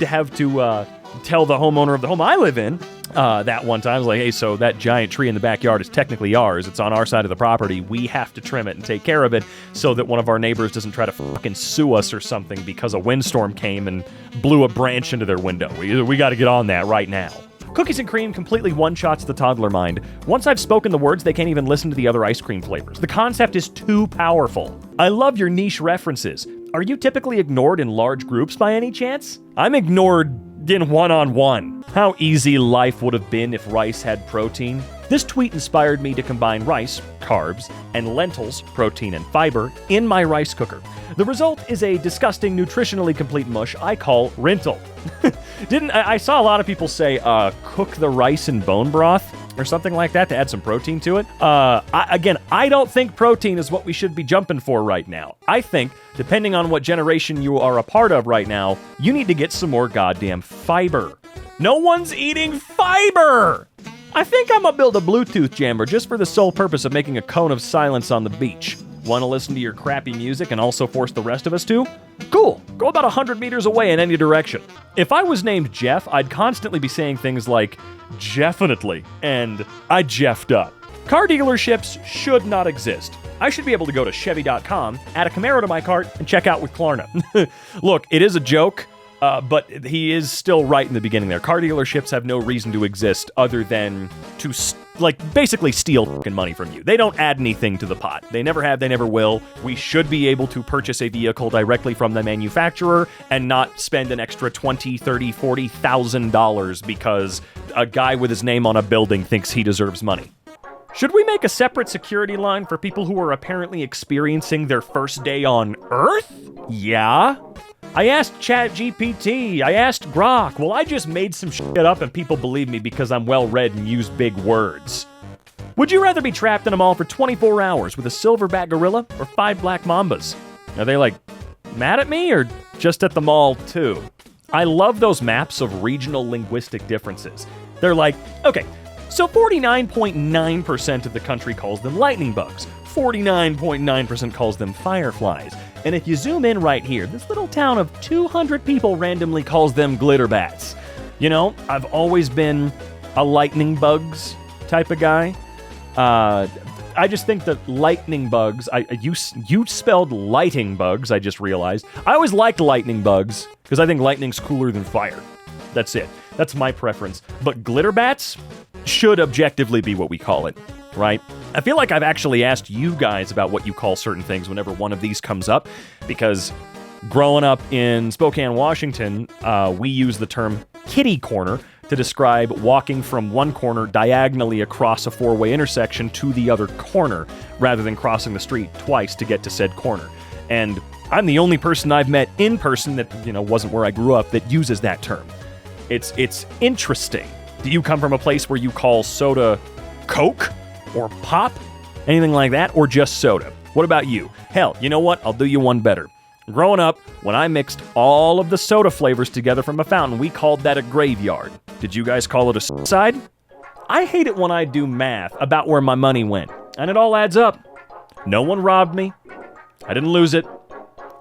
have to tell the homeowner of the home I live in that one time. I was like, hey, so that giant tree in the backyard is technically ours. It's on our side of the property. We have to trim it and take care of it so that one of our neighbors doesn't try to fucking sue us or something because a windstorm came and blew a branch into their window. We got to get on that right now. Cookies and cream completely one-shots the toddler mind. Once I've spoken the words, they can't even listen to the other ice cream flavors. The concept is too powerful. I love your niche references. Are you typically ignored in large groups by any chance? I'm ignored in one-on-one. How easy life would have been if rice had protein. This tweet inspired me to combine rice, carbs, and lentils, protein and fiber, in my rice cooker. The result is a disgusting, nutritionally complete mush I call rintle. I saw a lot of people say, cook the rice in bone broth or something like that to add some protein to it. I don't think protein is what we should be jumping for right now. I think, depending on what generation you are a part of right now, you need to get some more goddamn fiber. No one's eating fiber! I think I'm gonna build a Bluetooth jammer just for the sole purpose of making a cone of silence on the beach. Want to listen to your crappy music and also force the rest of us to? Cool. Go about 100 meters away in any direction. If I was named Jeff, I'd constantly be saying things like, "Jeffinitely," and "I jeffed up." Car dealerships should not exist. I should be able to go to Chevy.com, add a Camaro to my cart, and check out with Klarna. Look, it is a joke, but he is still right in the beginning there. Car dealerships have no reason to exist other than to, basically steal fucking money from you. They don't add anything to the pot. They never have, they never will. We should be able to purchase a vehicle directly from the manufacturer and not spend an extra $20,000, $30,000, $40,000 because a guy with his name on a building thinks he deserves money. Should we make a separate security line for people who are apparently experiencing their first day on Earth? Yeah. I asked ChatGPT, I asked Grok. Well, I just made some shit up and people believe me because I'm well-read and use big words. Would you rather be trapped in a mall for 24 hours with a silverback gorilla or 5 black mambas? Are they, mad at me or just at the mall, too? I love those maps of regional linguistic differences. They're like, okay, so 49.9% of the country calls them lightning bugs. 49.9% calls them fireflies. And if you zoom in right here, this little town of 200 people randomly calls them glitter bats. You know, I've always been a lightning bugs type of guy. I just think that lightning bugs, you spelled lighting bugs, I just realized. I always liked lightning bugs because I think lightning's cooler than fire. That's it. That's my preference. But glitter bats should objectively be what we call it, right? I feel like I've actually asked you guys about what you call certain things whenever one of these comes up, because growing up in Spokane, Washington, we use the term kitty corner to describe walking from one corner diagonally across a four-way intersection to the other corner, rather than crossing the street twice to get to said corner. And I'm the only person I've met in person that, wasn't where I grew up that uses that term. It's interesting. Do you come from a place where you call soda Coke or pop? Anything like that? Or just soda? What about you? Hell, you know what? I'll do you one better. Growing up, when I mixed all of the soda flavors together from a fountain, we called that a graveyard. Did you guys call it a side? I hate it when I do math about where my money went, and it all adds up. No one robbed me. I didn't lose it.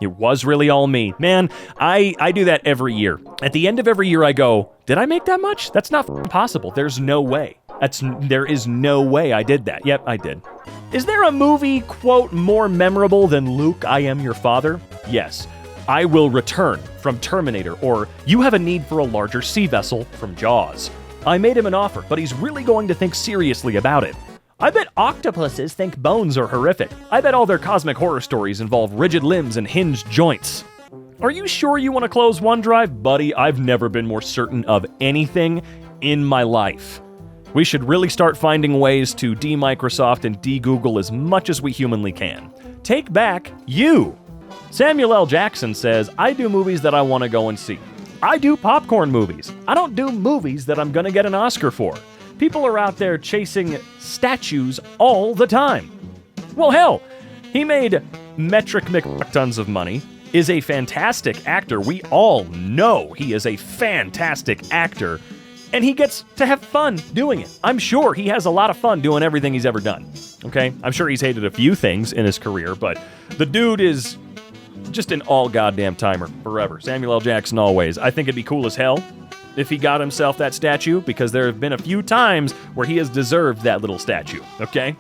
It was really all me. Man, I do that every year. At the end of every year, I go, did I make that much? That's not possible. There's no way. There is no way I did that. Yep, I did. Is there a movie, quote, more memorable than Luke, I Am Your Father? Yes. I Will Return from Terminator, or You Have a Need for a Larger Sea Vessel from Jaws. I made him an offer, but he's really going to think seriously about it. I bet octopuses think bones are horrific. I bet all their cosmic horror stories involve rigid limbs and hinged joints. Are you sure you want to close OneDrive? Buddy, I've never been more certain of anything in my life. We should really start finding ways to de-Microsoft and de-Google as much as we humanly can. Take back you. Samuel L. Jackson says, I do movies that I want to go and see. I do popcorn movies. I don't do movies that I'm going to get an Oscar for. People are out there chasing statues all the time. Well, hell, he made metric tons of money, is a fantastic actor. We all know he is a fantastic actor, and he gets to have fun doing it. I'm sure he has a lot of fun doing everything he's ever done. Okay? I'm sure he's hated a few things in his career, but the dude is just an all goddamn timer forever. Samuel L. Jackson always. I think it'd be cool as hell if he got himself that statue, because there have been a few times where he has deserved that little statue, okay?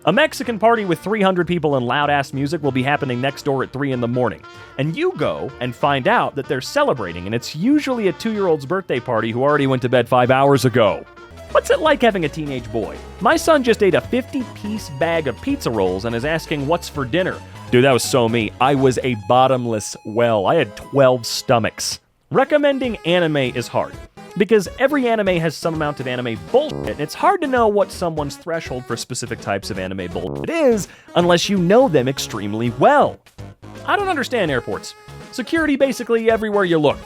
A Mexican party with 300 people and loud-ass music will be happening next door at 3 in the morning. And you go and find out that they're celebrating, and it's usually a 2-year-old's birthday party who already went to bed 5 hours ago. What's it like having a teenage boy? My son just ate a 50-piece bag of pizza rolls and is asking what's for dinner. Dude, that was so me. I was a bottomless well. I had 12 stomachs. Recommending anime is hard, because every anime has some amount of anime bullshit, and it's hard to know what someone's threshold for specific types of anime bullshit is unless you know them extremely well. I don't understand airports. Security basically everywhere you look,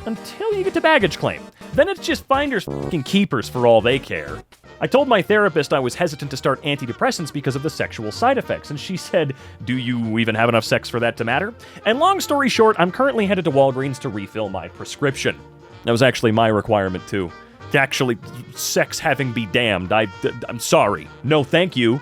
until you get to baggage claim. Then it's just finders fucking keepers for all they care. I told my therapist I was hesitant to start antidepressants because of the sexual side effects, and she said, do you even have enough sex for that to matter? And long story short, I'm currently headed to Walgreens to refill my prescription. That was actually my requirement, too. Actually, sex having be damned. I'm sorry. No, thank you.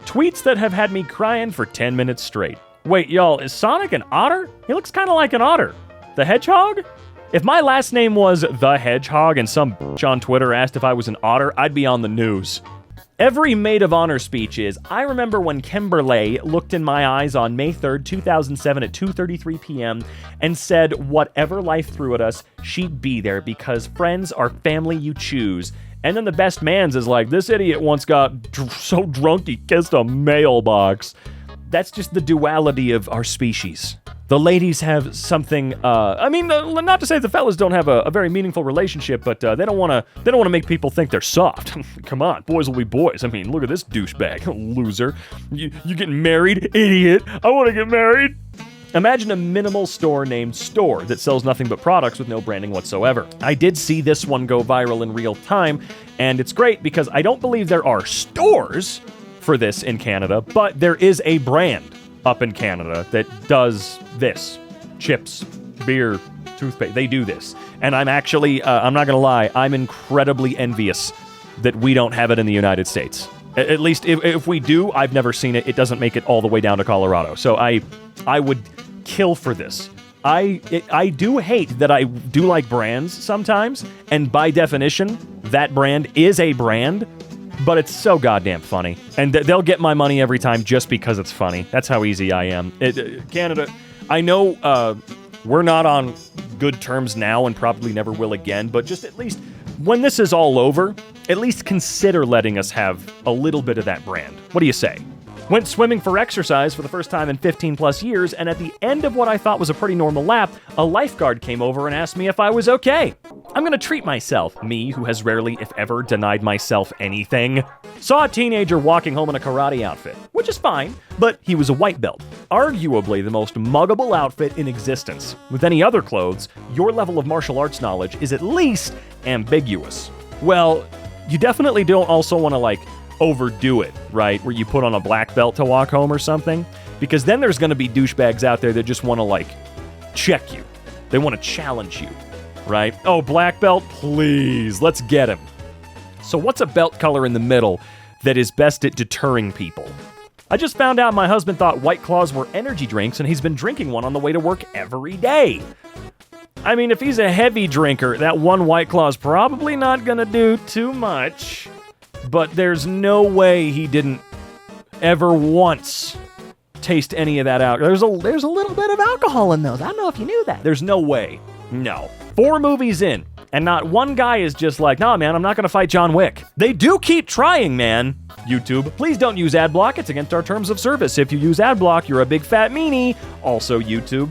Tweets that have had me crying for 10 minutes straight. Wait, y'all, is Sonic an otter? He looks kind of like an otter. The Hedgehog? If my last name was The Hedgehog and some bitch on Twitter asked if I was an otter, I'd be on the news. Every maid of honor speech is, I remember when Kimberly looked in my eyes on May 3rd, 2007 at 2:33 p.m. and said whatever life threw at us, she'd be there because friends are family you choose. And then the best man's is like, this idiot once got so drunk he kissed a mailbox. That's just the duality of our species. The ladies have something, not to say the fellas don't have a very meaningful relationship, but they don't want to make people think they're soft. Come on, boys will be boys. I mean, look at this douchebag, loser. You getting married, idiot. I want to get married. Imagine a minimal store named Store that sells nothing but products with no branding whatsoever. I did see this one go viral in real time, and it's great because I don't believe there are stores for this in Canada, but there is a brand up in Canada that does this. Chips, beer, toothpaste, they do this. And I'm actually, I'm not gonna lie, I'm incredibly envious that we don't have it in the United States. At least if we do, I've never seen it. It doesn't make it all the way down to Colorado. So I would kill for this. I do hate that I do like brands sometimes, and by definition, that brand is a brand, but it's so goddamn funny. And they'll get my money every time just because it's funny. That's how easy I am. Canada, I know we're not on good terms now and probably never will again, but just at least when this is all over, at least consider letting us have a little bit of that brand. What do you say? Went swimming for exercise for the first time in 15 plus years, and at the end of what I thought was a pretty normal lap, a lifeguard came over and asked me if I was okay. I'm gonna treat myself, me who has rarely, if ever, denied myself anything. Saw a teenager walking home in a karate outfit, which is fine, but he was a white belt. Arguably the most muggable outfit in existence. With any other clothes, your level of martial arts knowledge is at least ambiguous. Well, you definitely don't also want to overdo it, right? Where you put on a black belt to walk home or something. Because then there's going to be douchebags out there that just want to check you. They want to challenge you, right? Oh, black belt, please, let's get him. So what's a belt color in the middle that is best at deterring people? I just found out my husband thought White Claws were energy drinks and he's been drinking one on the way to work every day. I mean, if he's a heavy drinker, that one White Claw's probably not gonna do too much. But there's no way he didn't ever once taste any of that alcohol. There's a little bit of alcohol in those. I don't know if you knew that. There's no way. No. 4 movies in, and not one guy is just like, nah, man, I'm not gonna fight John Wick. They do keep trying, man. YouTube, please don't use ad block. It's against our terms of service. If you use ad block, you're a big fat meanie. Also, YouTube.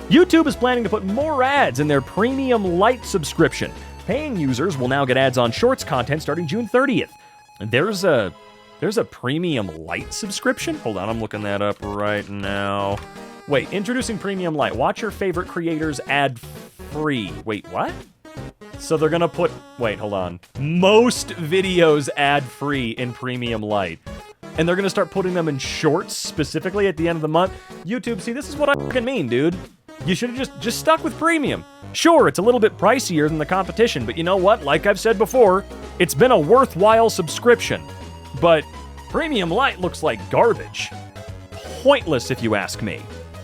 YouTube is planning to put more ads in their Premium Lite subscription. Paying users will now get ads on Shorts content starting June 30th. There's a Premium Lite subscription? Hold on, I'm looking that up right now. Wait, introducing Premium Lite. Watch your favorite creators ad-free. Wait, what? So they're gonna put... Wait, hold on. Most videos ad-free in Premium Lite. And they're gonna start putting them in Shorts specifically at the end of the month. YouTube, see, this is what I fucking mean, dude. You should have just stuck with Premium. Sure, it's a little bit pricier than the competition, but you know what? Like I've said before, it's been a worthwhile subscription. But Premium Lite looks like garbage. Pointless, if you ask me.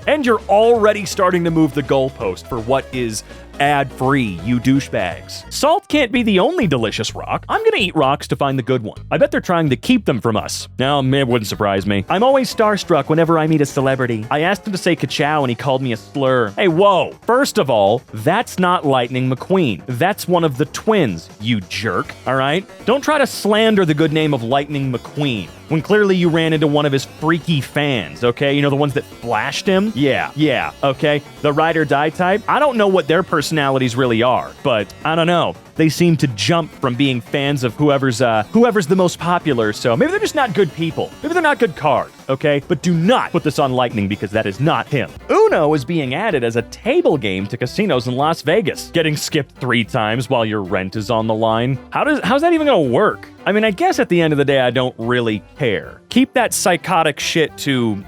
And you're already starting to move the goalpost for what is ad-free, you douchebags. Salt can't be the only delicious rock. I'm gonna eat rocks to find the good one. I bet they're trying to keep them from us. No, it wouldn't surprise me. I'm always starstruck whenever I meet a celebrity. I asked him to say ka-chow and he called me a slur. Hey, whoa. First of all, that's not Lightning McQueen. That's one of the twins, you jerk, all right? Don't try to slander the good name of Lightning McQueen when clearly you ran into one of his freaky fans, okay? You know, the ones that flashed him? Yeah, okay? The ride or die type? I don't know what their personalities really are, but I don't know. They seem to jump from being fans of whoever's the most popular, so maybe they're just not good people. Maybe they're not good cards, okay? But do not put this on Lightning because that is not him. Uno is being added as a table game to casinos in Las Vegas, getting skipped 3 times while your rent is on the line. How's that even gonna work? I mean, I guess at the end of the day, I don't really care. Keep that psychotic shit to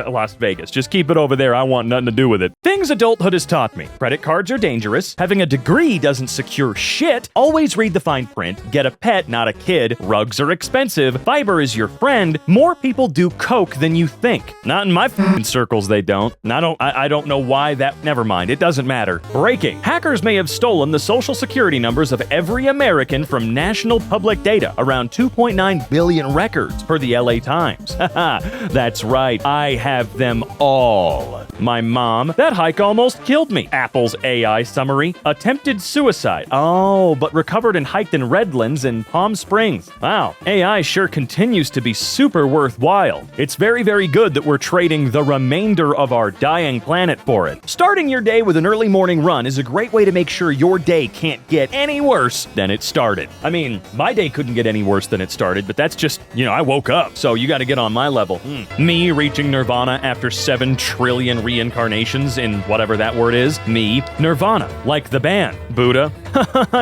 Las Vegas. Just keep it over there. I want nothing to do with it. Things adulthood has taught me. Credit cards are dangerous. Having a degree doesn't secure shit. Always read the fine print. Get a pet, not a kid. Rugs are expensive. Fiber is your friend. More people do coke than you think. Not in my f***ing circles, they don't. And I don't know why that... Never mind. It doesn't matter. Breaking. Hackers may have stolen the social security numbers of every American from national public data. Around 2.9 billion records per the LA Times. Haha, that's right. I have them all. My mom, that hike almost killed me. Apple's AI summary, attempted suicide. Oh, but recovered and hiked in Redlands and Palm Springs. Wow, AI sure continues to be super worthwhile. It's very, very good that we're trading the remainder of our dying planet for it. Starting your day with an early morning run is a great way to make sure your day can't get any worse than it started. I mean, my day couldn't get any worse than it started, but that's just, I woke up, so you gotta get on my level. Me reaching nirvana after 7 trillion reincarnations in whatever that word is. Me, nirvana, like the band. Buddha,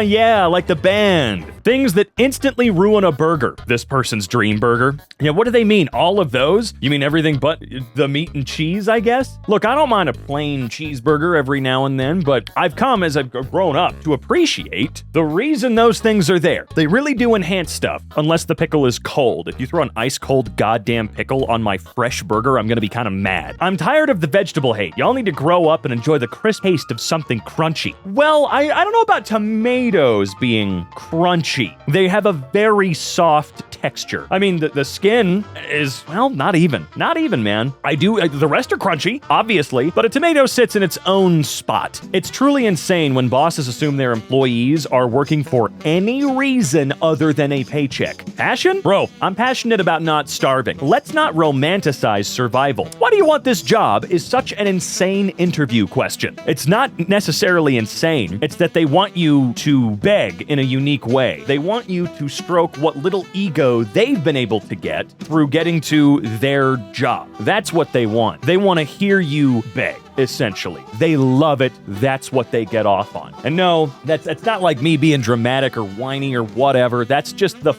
yeah, like the band. Things that instantly ruin a burger. This person's dream burger. Yeah, what do they mean? All of those? You mean everything but the meat and cheese, I guess? Look, I don't mind a plain cheeseburger every now and then, but I've come as I've grown up to appreciate the reason those things are there. They really do enhance stuff, unless the pickle is cold. If you throw an ice cold goddamn pickle on my fresh burger, I'm gonna be kind of mad. I'm tired of the vegetable hate. Y'all need to grow up and enjoy the crisp taste of something crunchy. Well, I don't know about tomatoes being crunchy. crunchy. They have a very soft texture. I mean, the skin is, well, not even, man. The rest are crunchy, obviously, but a tomato sits in its own spot. It's truly insane when bosses assume their employees are working for any reason other than a paycheck. Passion? Bro, I'm passionate about not starving. Let's not romanticize survival. Why do you want this job is such an insane interview question. It's not necessarily insane. It's that they want you to beg in a unique way. They want you to stroke what little ego they've been able to get through getting to their job. That's what they want. They want to hear you beg, essentially. They love it. That's what they get off on. And no, that's not like me being dramatic or whiny or whatever. That's just the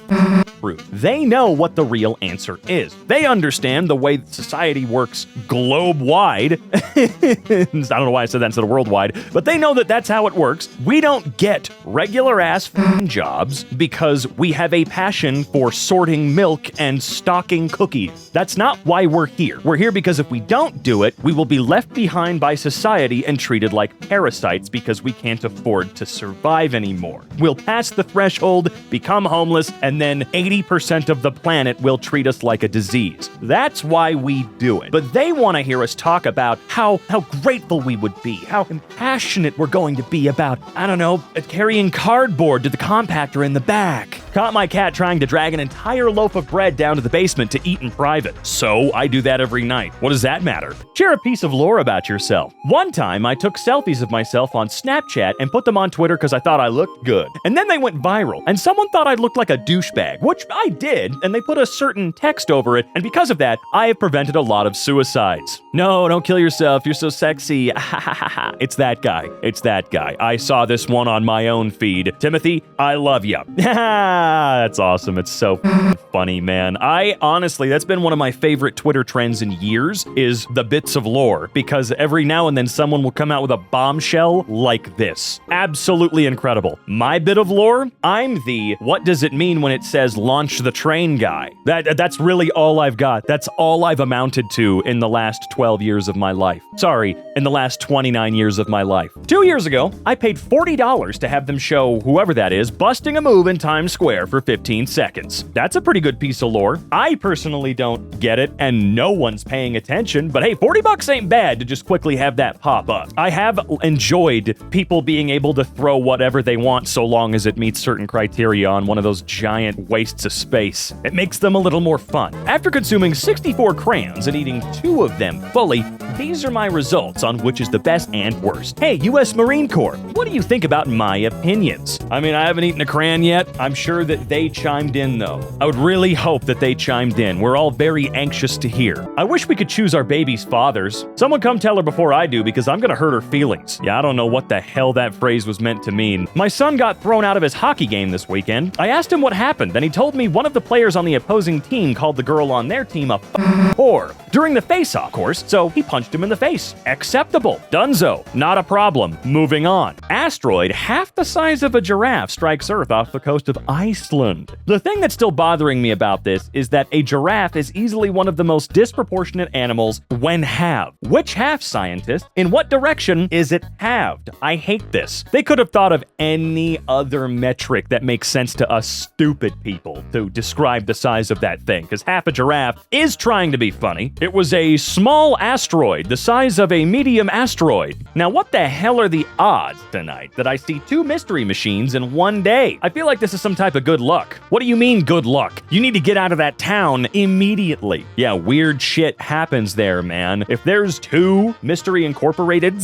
truth. They know what the real answer is. They understand the way society works globe-wide. I don't know why I said that instead of worldwide, but they know that that's how it works. We don't get regular-ass jobs because we have a passion for sorting milk and stocking cookies. That's not why we're here. We're here because if we don't do it, we will be left behind by society and treated like parasites because we can't afford to survive anymore. We'll pass the threshold, become homeless, and then 80% of the planet will treat us like a disease. That's why we do it. But they want to hear us talk about how grateful we would be, how passionate we're going to be about, I don't know, carrying cardboard to the compactor in the back. Caught my cat trying to drag an entire loaf of bread down to the basement to eat in private. So I do that every night. What does that matter? Share a piece of lore about yourself. One time I took selfies of myself on Snapchat and put them on Twitter because I thought I looked good. And then they went viral, and someone thought I looked like a douchebag, which I did, and they put a certain text over it, and because of that, I have prevented a lot of suicides. No, don't kill yourself. You're so sexy. It's that guy. It's that guy. I saw this one on my own feed. Timothy, I love ya. That's awesome. It's so funny, man. Honestly, that's been one of my favorite Twitter trends in years, is the bits of lore, because every now and then someone will come out with a bombshell like this. Absolutely incredible. My bit of lore? I'm the what does it mean when it says launch the train guy. That's really all I've got. That's all I've amounted to in the last 12 years of my life. Sorry, in the last 29 years of my life. 2 years ago, I paid $40 to have them show whoever that is busting a move in Times Square for 15 seconds. That's a pretty good piece of lore. I personally don't get it, and no one's paying attention, but hey, $40 ain't bad to just quickly have that pop up. I have enjoyed people being able to throw whatever they want so long as it meets certain criteria on one of those giant wastes of space. It makes them a little more fun. After consuming 64 crayons and eating 2 of them fully, these are my results on which is the best and worst. Hey, U.S. Marine Corps, what do you think about my opinions? I mean, I haven't eaten a crayon yet. I'm sure that they chimed in, though. I would really hope that they chimed in. We're all very anxious to hear. I wish we could choose our baby's fathers. Someone come tell her before I do, because I'm gonna hurt her feelings. Yeah, I don't know what the hell that phrase was meant to mean. My son got thrown out of his hockey game this weekend. I asked him what happened, and he told me one of the players on the opposing team called the girl on their team a whore during the face-off, of course, so he punched him in the face. Acceptable. Dunzo. Not a problem. Moving on. Asteroid half the size of a giraffe strikes Earth off the coast of Iceland. The thing that's still bothering me about this is that a giraffe is easily one of the most disproportionate animals when halved. Which half, scientist? In what direction is it halved? I hate this. They could have thought of any other metric that makes sense to us stupid people to describe the size of that thing, because half a giraffe is trying to be funny. It was a small asteroid, the size of a medium asteroid. Now, what the hell are the odds tonight that I see 2 mystery machines in one day? I feel like this is some type of good luck. What do you mean good luck? You need to get out of that town immediately. Yeah, weird shit happens there, man. If there's 2 Mystery Incorporated,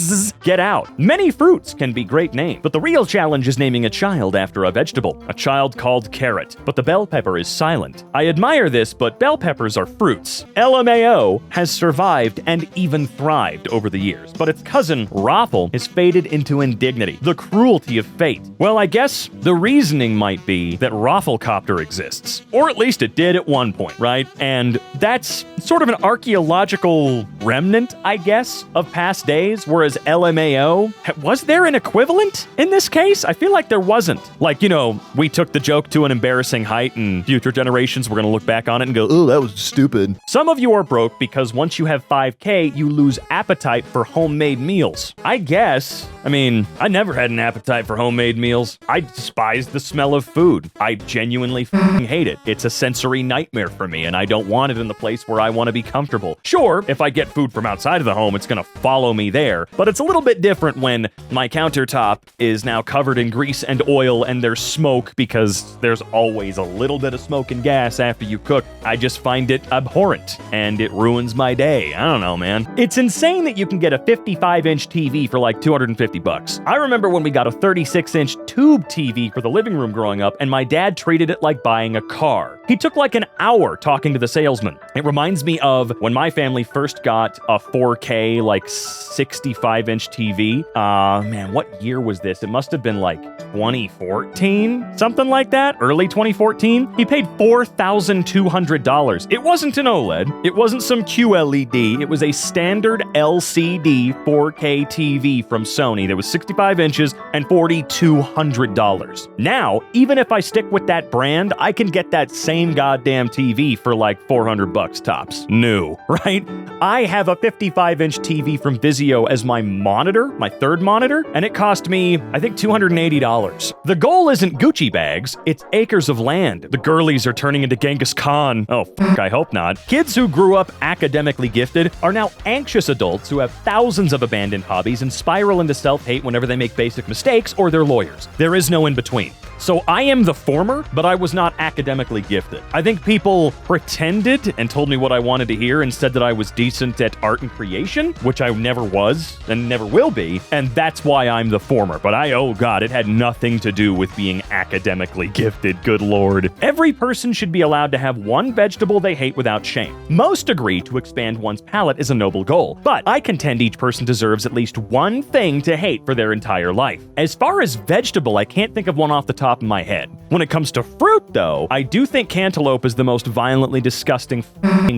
get out. Many fruits can be great names, but the real challenge is naming a child after a vegetable. A child called carrot, but the bell pepper is silent. I admire this, but bell peppers are fruits. LMAO has survived and even thrived over the years, but its cousin, Raffle, has faded into indignity. The cruelty of fate. Well, I guess the reasoning might be that Rafflecopter exists. Or at least it did at one point, right? And that's sort of an archaeological remnant, I guess, of past days, whereas LMAO, was there an equivalent in this case? I feel like there wasn't. Like, you know, we took the joke to an embarrassing height and future generations were going to look back on it and go, oh, that was stupid. Some of you are broke because once you have 5K, you lose appetite for homemade meals. I guess I mean, I never had an appetite for homemade meals. I despise the smell of food. I genuinely hate it. It's a sensory nightmare for me, and I don't want it in the place where I want to be comfortable. Sure, if I get food from outside of the home, it's going to follow me there, but it's a little bit different when my countertop is now covered in grease and oil and there's smoke because there's always a little bit of smoke and gas after you cook. I just find it abhorrent, and it ruins my day. I don't know, man. It's insane that you can get a 55-inch TV for like $250. I remember when we got a 36-inch tube TV for the living room growing up, and my dad treated it like buying a car. He took like an hour talking to the salesman. It reminds me of when my family first got a 4K, like 65-inch TV. Man, what year was this? It must have been like 2014, something like that, early 2014. He paid $4,200. It wasn't an OLED. It wasn't some QLED. It was a standard LCD 4K TV from Sony that was 65 inches and $4,200. Now, even if I stick with that brand, I can get that same goddamn TV for like $400 tops. New, right? I have a 55-inch TV from Vizio as my monitor, my third monitor, and it cost me, I think, $280. The goal isn't Gucci bags, it's acres of land. The girlies are turning into Genghis Khan. Oh, I hope not. Kids who grew up academically gifted are now anxious adults who have thousands of abandoned hobbies and spiral into self-hate whenever they make basic mistakes or they're lawyers. There is no in between. So I am the former, but I was not academically gifted. I think people pretended and told me what I wanted to hear and said that I was decent at art and creation, which I never was and never will be, and that's why I'm the former. But oh god, it had nothing to do with being academically gifted, good lord. Every person should be allowed to have one vegetable they hate without shame. Most agree to expand one's palate is a noble goal, but I contend each person deserves at least one thing to hate for their entire life. As far as vegetable, I can't think of one off the top of my head. When it comes to fruit, though, I do think cantaloupe is the most violently disgusting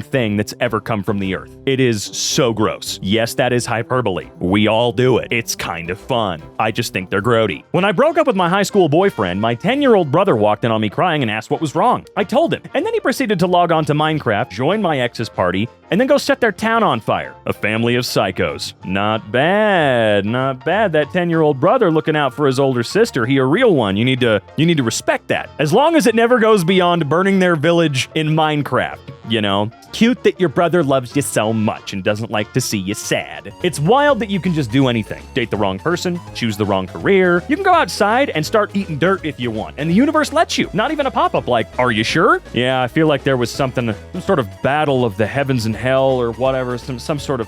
thing that's ever come from the earth. It is so gross. Yes, that is hyperbole. We all do it. It's kind of fun. I just think they're grody. When I broke up with my high school boyfriend, my 10-year-old brother walked in on me crying and asked what was wrong. I told him, and then he proceeded to log on to Minecraft, join my ex's party, and then go set their town on fire. A family of psychos. Not bad. Not bad. That 10-year-old brother looking out for his older sister. He a real one. You need to respect that. As long as it never goes beyond burning their village in Minecraft. You know, cute that your brother loves you so much and doesn't like to see you sad. It's wild that you can just do anything. Date the wrong person, choose the wrong career. You can go outside and start eating dirt if you want, and the universe lets you. Not even a pop-up like, are you sure? Yeah, I feel like there was some sort of battle of the heavens and hell or whatever, some sort of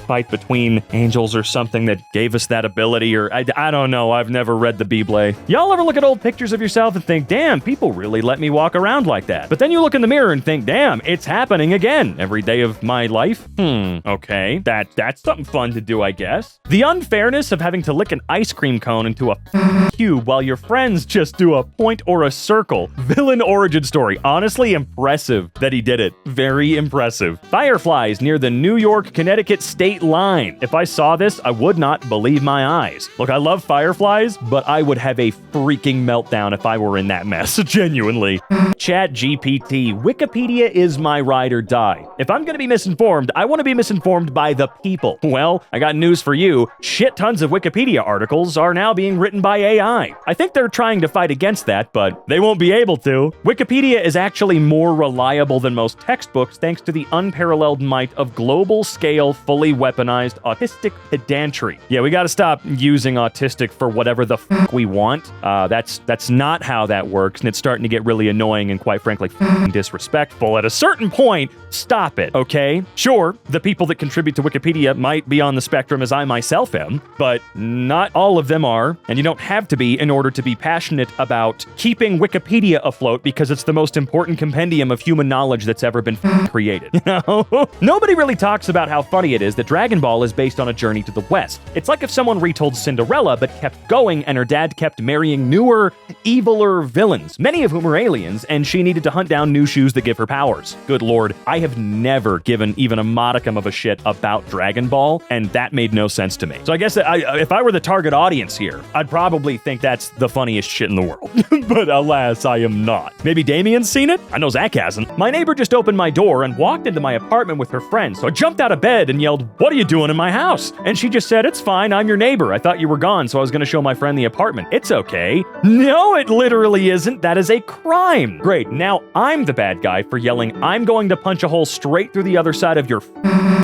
fight between angels or something that gave us that ability, or I don't know, I've never read the Bible. Y'all ever look at old pictures of yourself and think, damn, people really let me walk around like that? But then you look in the mirror and think, damn, it's happening again every day of my life. Okay. That's something fun to do, I guess. The unfairness of having to lick an ice cream cone into a cube while your friends just do a point or a circle. Villain origin story. Honestly, impressive that he did it. Very impressive. Fireflies near the New York-Connecticut state line. If I saw this, I would not believe my eyes. Look, I love fireflies, but I would have a freaking meltdown if I were in that mess. Genuinely. Chat GPT. Wikipedia is my ride or die. If I'm gonna be misinformed, I want to be misinformed by the people. Well, I got news for you. Shit tons of Wikipedia articles are now being written by AI. I think they're trying to fight against that, but they won't be able to. Wikipedia is actually more reliable than most textbooks thanks to the unparalleled might of global-scale, fully weaponized autistic pedantry. Yeah, we gotta stop using autistic for whatever the f*** we want. That's not how that works, and it's starting to get really annoying and quite frankly disrespectful. At a certain point, stop it, okay? Sure, the people that contribute to Wikipedia might be on the spectrum as I myself am, but not all of them are, and you don't have to be in order to be passionate about keeping Wikipedia afloat because it's the most important compendium of human knowledge that's ever been created. You know? Nobody really talks about how funny it is that Dragon Ball is based on a journey to the West. It's like if someone retold Cinderella but kept going and her dad kept marrying newer, eviler villains, many of whom are aliens, and she needed to hunt down new shoes that give her powers. Good lord, I have never given even a modicum of a shit about Dragon Ball, and that made no sense to me. So I guess that if I were the target audience here, I'd probably think that's the funniest shit in the world. But alas, I am not. Maybe Damien's seen it? I know Zach hasn't. My neighbor just opened my door and walked into my apartment apartment with her friends, so I jumped out of bed and yelled, "What are you doing in my house?" And she just said, "It's fine, I'm your neighbor. I thought you were gone, so I was gonna show my friend the apartment. It's okay." No, it literally isn't. That is a crime. Great, now I'm the bad guy for yelling, "I'm going to punch a hole straight through the other side of your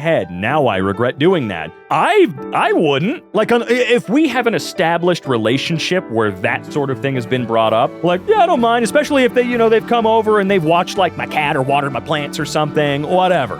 head." Now I regret doing that. I wouldn't. Like, if we have an established relationship where that sort of thing has been brought up, like, yeah, I don't mind, especially if they've come over and they've watched, like, my cat or watered my plants or something, whatever,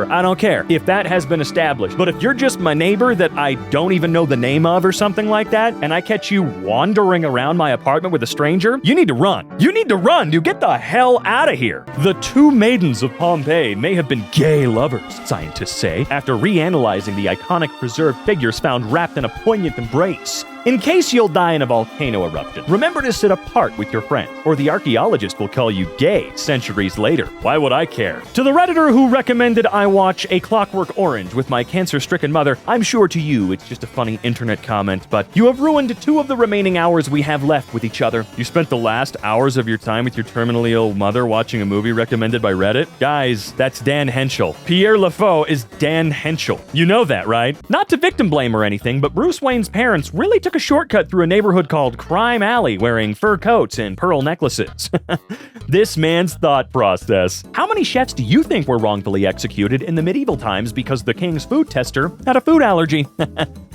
I don't care if that has been established. But if you're just my neighbor that I don't even know the name of or something like that, and I catch you wandering around my apartment with a stranger, you need to run. You need to run, dude. Get the hell out of here. The two maidens of Pompeii may have been gay lovers, scientists say, after reanalyzing the iconic preserved figures found wrapped in a poignant embrace. In case you'll die in a volcano eruption, remember to sit apart with your friend, or the archaeologist will call you gay centuries later. Why would I care? To the Redditor who recommended I watch A Clockwork Orange with my cancer-stricken mother, I'm sure to you it's just a funny internet comment, but you have ruined 2 of the remaining hours we have left with each other. You spent the last hours of your time with your terminally ill mother watching a movie recommended by Reddit? Guys, that's Dan Henschel. Pierre Lafoe is Dan Henschel. You know that, right? Not to victim blame or anything, but Bruce Wayne's parents really took a shortcut through a neighborhood called Crime Alley wearing fur coats and pearl necklaces. This man's thought process. How many chefs do you think were wrongfully executed in the medieval times because the king's food tester had a food allergy?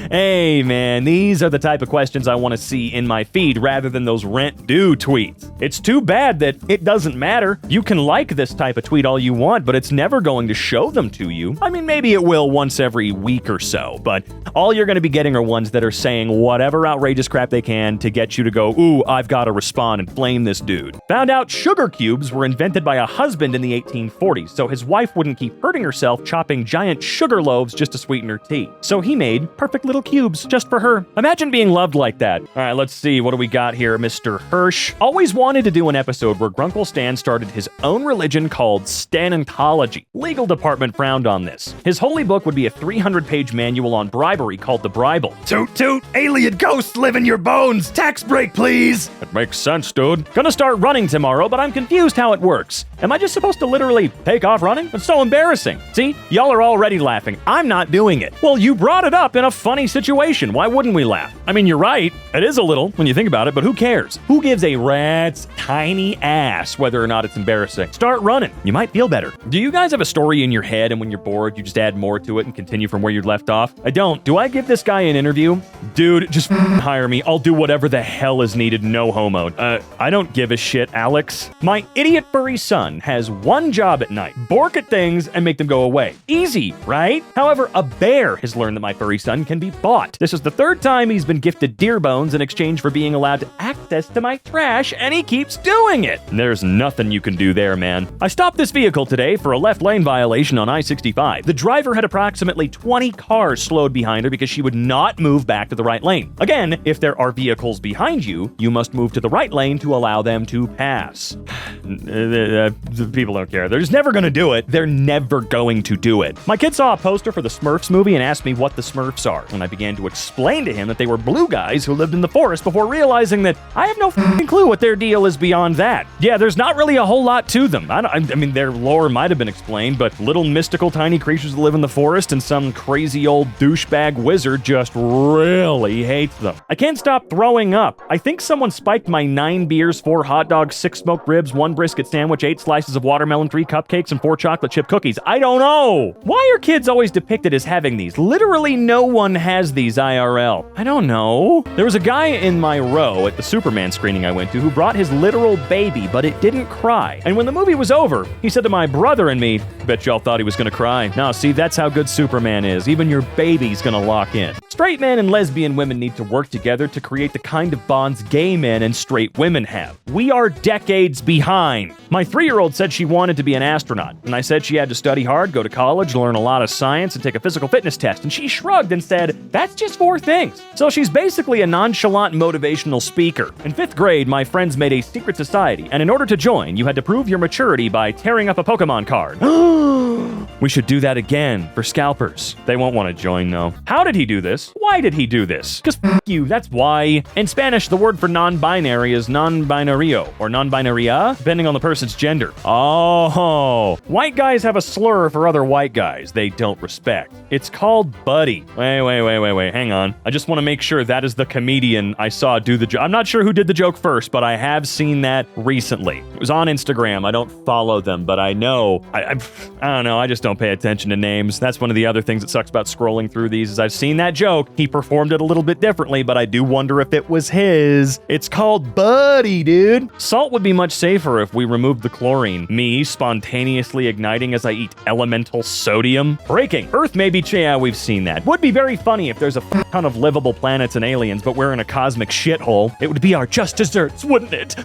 Hey man, these are the type of questions I want to see in my feed rather than those rent due tweets. It's too bad that it doesn't matter. You can like this type of tweet all you want, but it's never going to show them to you. I mean, maybe it will once every week or so, but all you're going to be getting are ones that are saying whatever outrageous crap they can to get you to go, "Ooh, I've got to respond and flame this dude." Found out sugar cubes were invented by a husband in the 1840s, so his wife wouldn't keep hurting herself chopping giant sugar loaves just to sweeten her tea. So he made perfect little cubes just for her. Imagine being loved like that. All right, let's see. What do we got here? Mr. Hirsch always wanted to do an episode where Grunkle Stan started his own religion called Stanentology. Legal department frowned on this. His holy book would be a 300-page manual on bribery called the Bible. Toot toot, alien ghosts live in your bones. Tax break, please. That makes sense, dude. Gonna start running tomorrow, but I'm confused how it works. Am I just supposed to literally take off running? It's so embarrassing. See, y'all are already laughing. I'm not doing it. Well, you brought it up in a funny situation. Why wouldn't we laugh? I mean, you're right. It is a little when you think about it, but who cares? Who gives a rat's tiny ass whether or not it's embarrassing? Start running. You might feel better. Do you guys have a story in your head and when you're bored, you just add more to it and continue from where you left off? I don't. Do I give this guy an interview? Dude, just hire me. I'll do whatever the hell is needed. No homo. I don't give a shit, Alex. My idiot furry son has one job at night. Bork at things and make them go away. Easy, right? However, a bear has learned that my furry son can be bought. This is the 3rd time he's been gifted deer bones in exchange for being allowed access to my trash, and he keeps doing it. There's nothing you can do there, man. I stopped this vehicle today for a left lane violation on I-65. The driver had approximately 20 cars slowed behind her because she would not move back to the right lane. Again, if there are vehicles behind you, you must move to the right lane to allow them to pass. The people don't care. They're just never going to do it. They're never going to do it. My kid saw a poster for the Smurfs movie and asked me what the Smurfs are, and I began to explain to him that they were blue guys who lived in the forest before realizing that I have no clue what their deal is beyond that. Yeah, there's not really a whole lot to them. I mean, their lore might have been explained, but little mystical tiny creatures that live in the forest and some crazy old douchebag wizard just really hates them. I can't stop throwing up. I think someone spiked my 9 beers, 4 hot dogs, 6 smoked ribs, 1 brisket sandwich, 8 slices of watermelon, 3 cupcakes, and 4 chocolate chip cookies. I don't know. Why are kids always depicted as having these? Literally no one has these IRL. I don't know. There was a guy in my row at the Superman screening I went to who brought his literal baby, but it didn't cry. And when the movie was over, he said to my brother and me, "Bet y'all thought he was gonna cry." Now, see, that's how good Superman is. Even your baby's gonna lock in. Straight men and lesbian women need to work together to create the kind of bonds gay men and straight women have. We are decades behind. My 3-year-old said she wanted to be an astronaut, and I said she had to study hard, go to college, learn a lot of science, and take a physical fitness test, and she shrugged and said, "That's just 4 things." So she's basically a nonchalant motivational speaker. In 5th grade, my friends made a secret society, and in order to join, you had to prove your maturity by tearing up a Pokemon card. We should do that again for scalpers. They won't want to join, though. How did he do this? Why Why did he do this? Because f you, that's why. In Spanish, the word for non-binary is non-binario, or non-binaria, depending on the person's gender. Oh, white guys have a slur for other white guys they don't respect. It's called buddy. Wait, hang on. I just want to make sure that is the comedian I saw do the joke. I'm not sure who did the joke first, but I have seen that recently. It was on Instagram. I don't follow them, but I know. I don't know. I just don't pay attention to names. That's one of the other things that sucks about scrolling through these is I've seen that joke. He performed it a little bit differently, but I do wonder if it was his. It's called buddy, dude. Salt would be much safer if we removed the chlorine. Me spontaneously igniting as I eat elemental sodium. Breaking. Earth may be yeah, we've seen that. Would be very funny if there's a ton of livable planets and aliens, but we're in a cosmic shithole. It would be our just desserts, wouldn't it?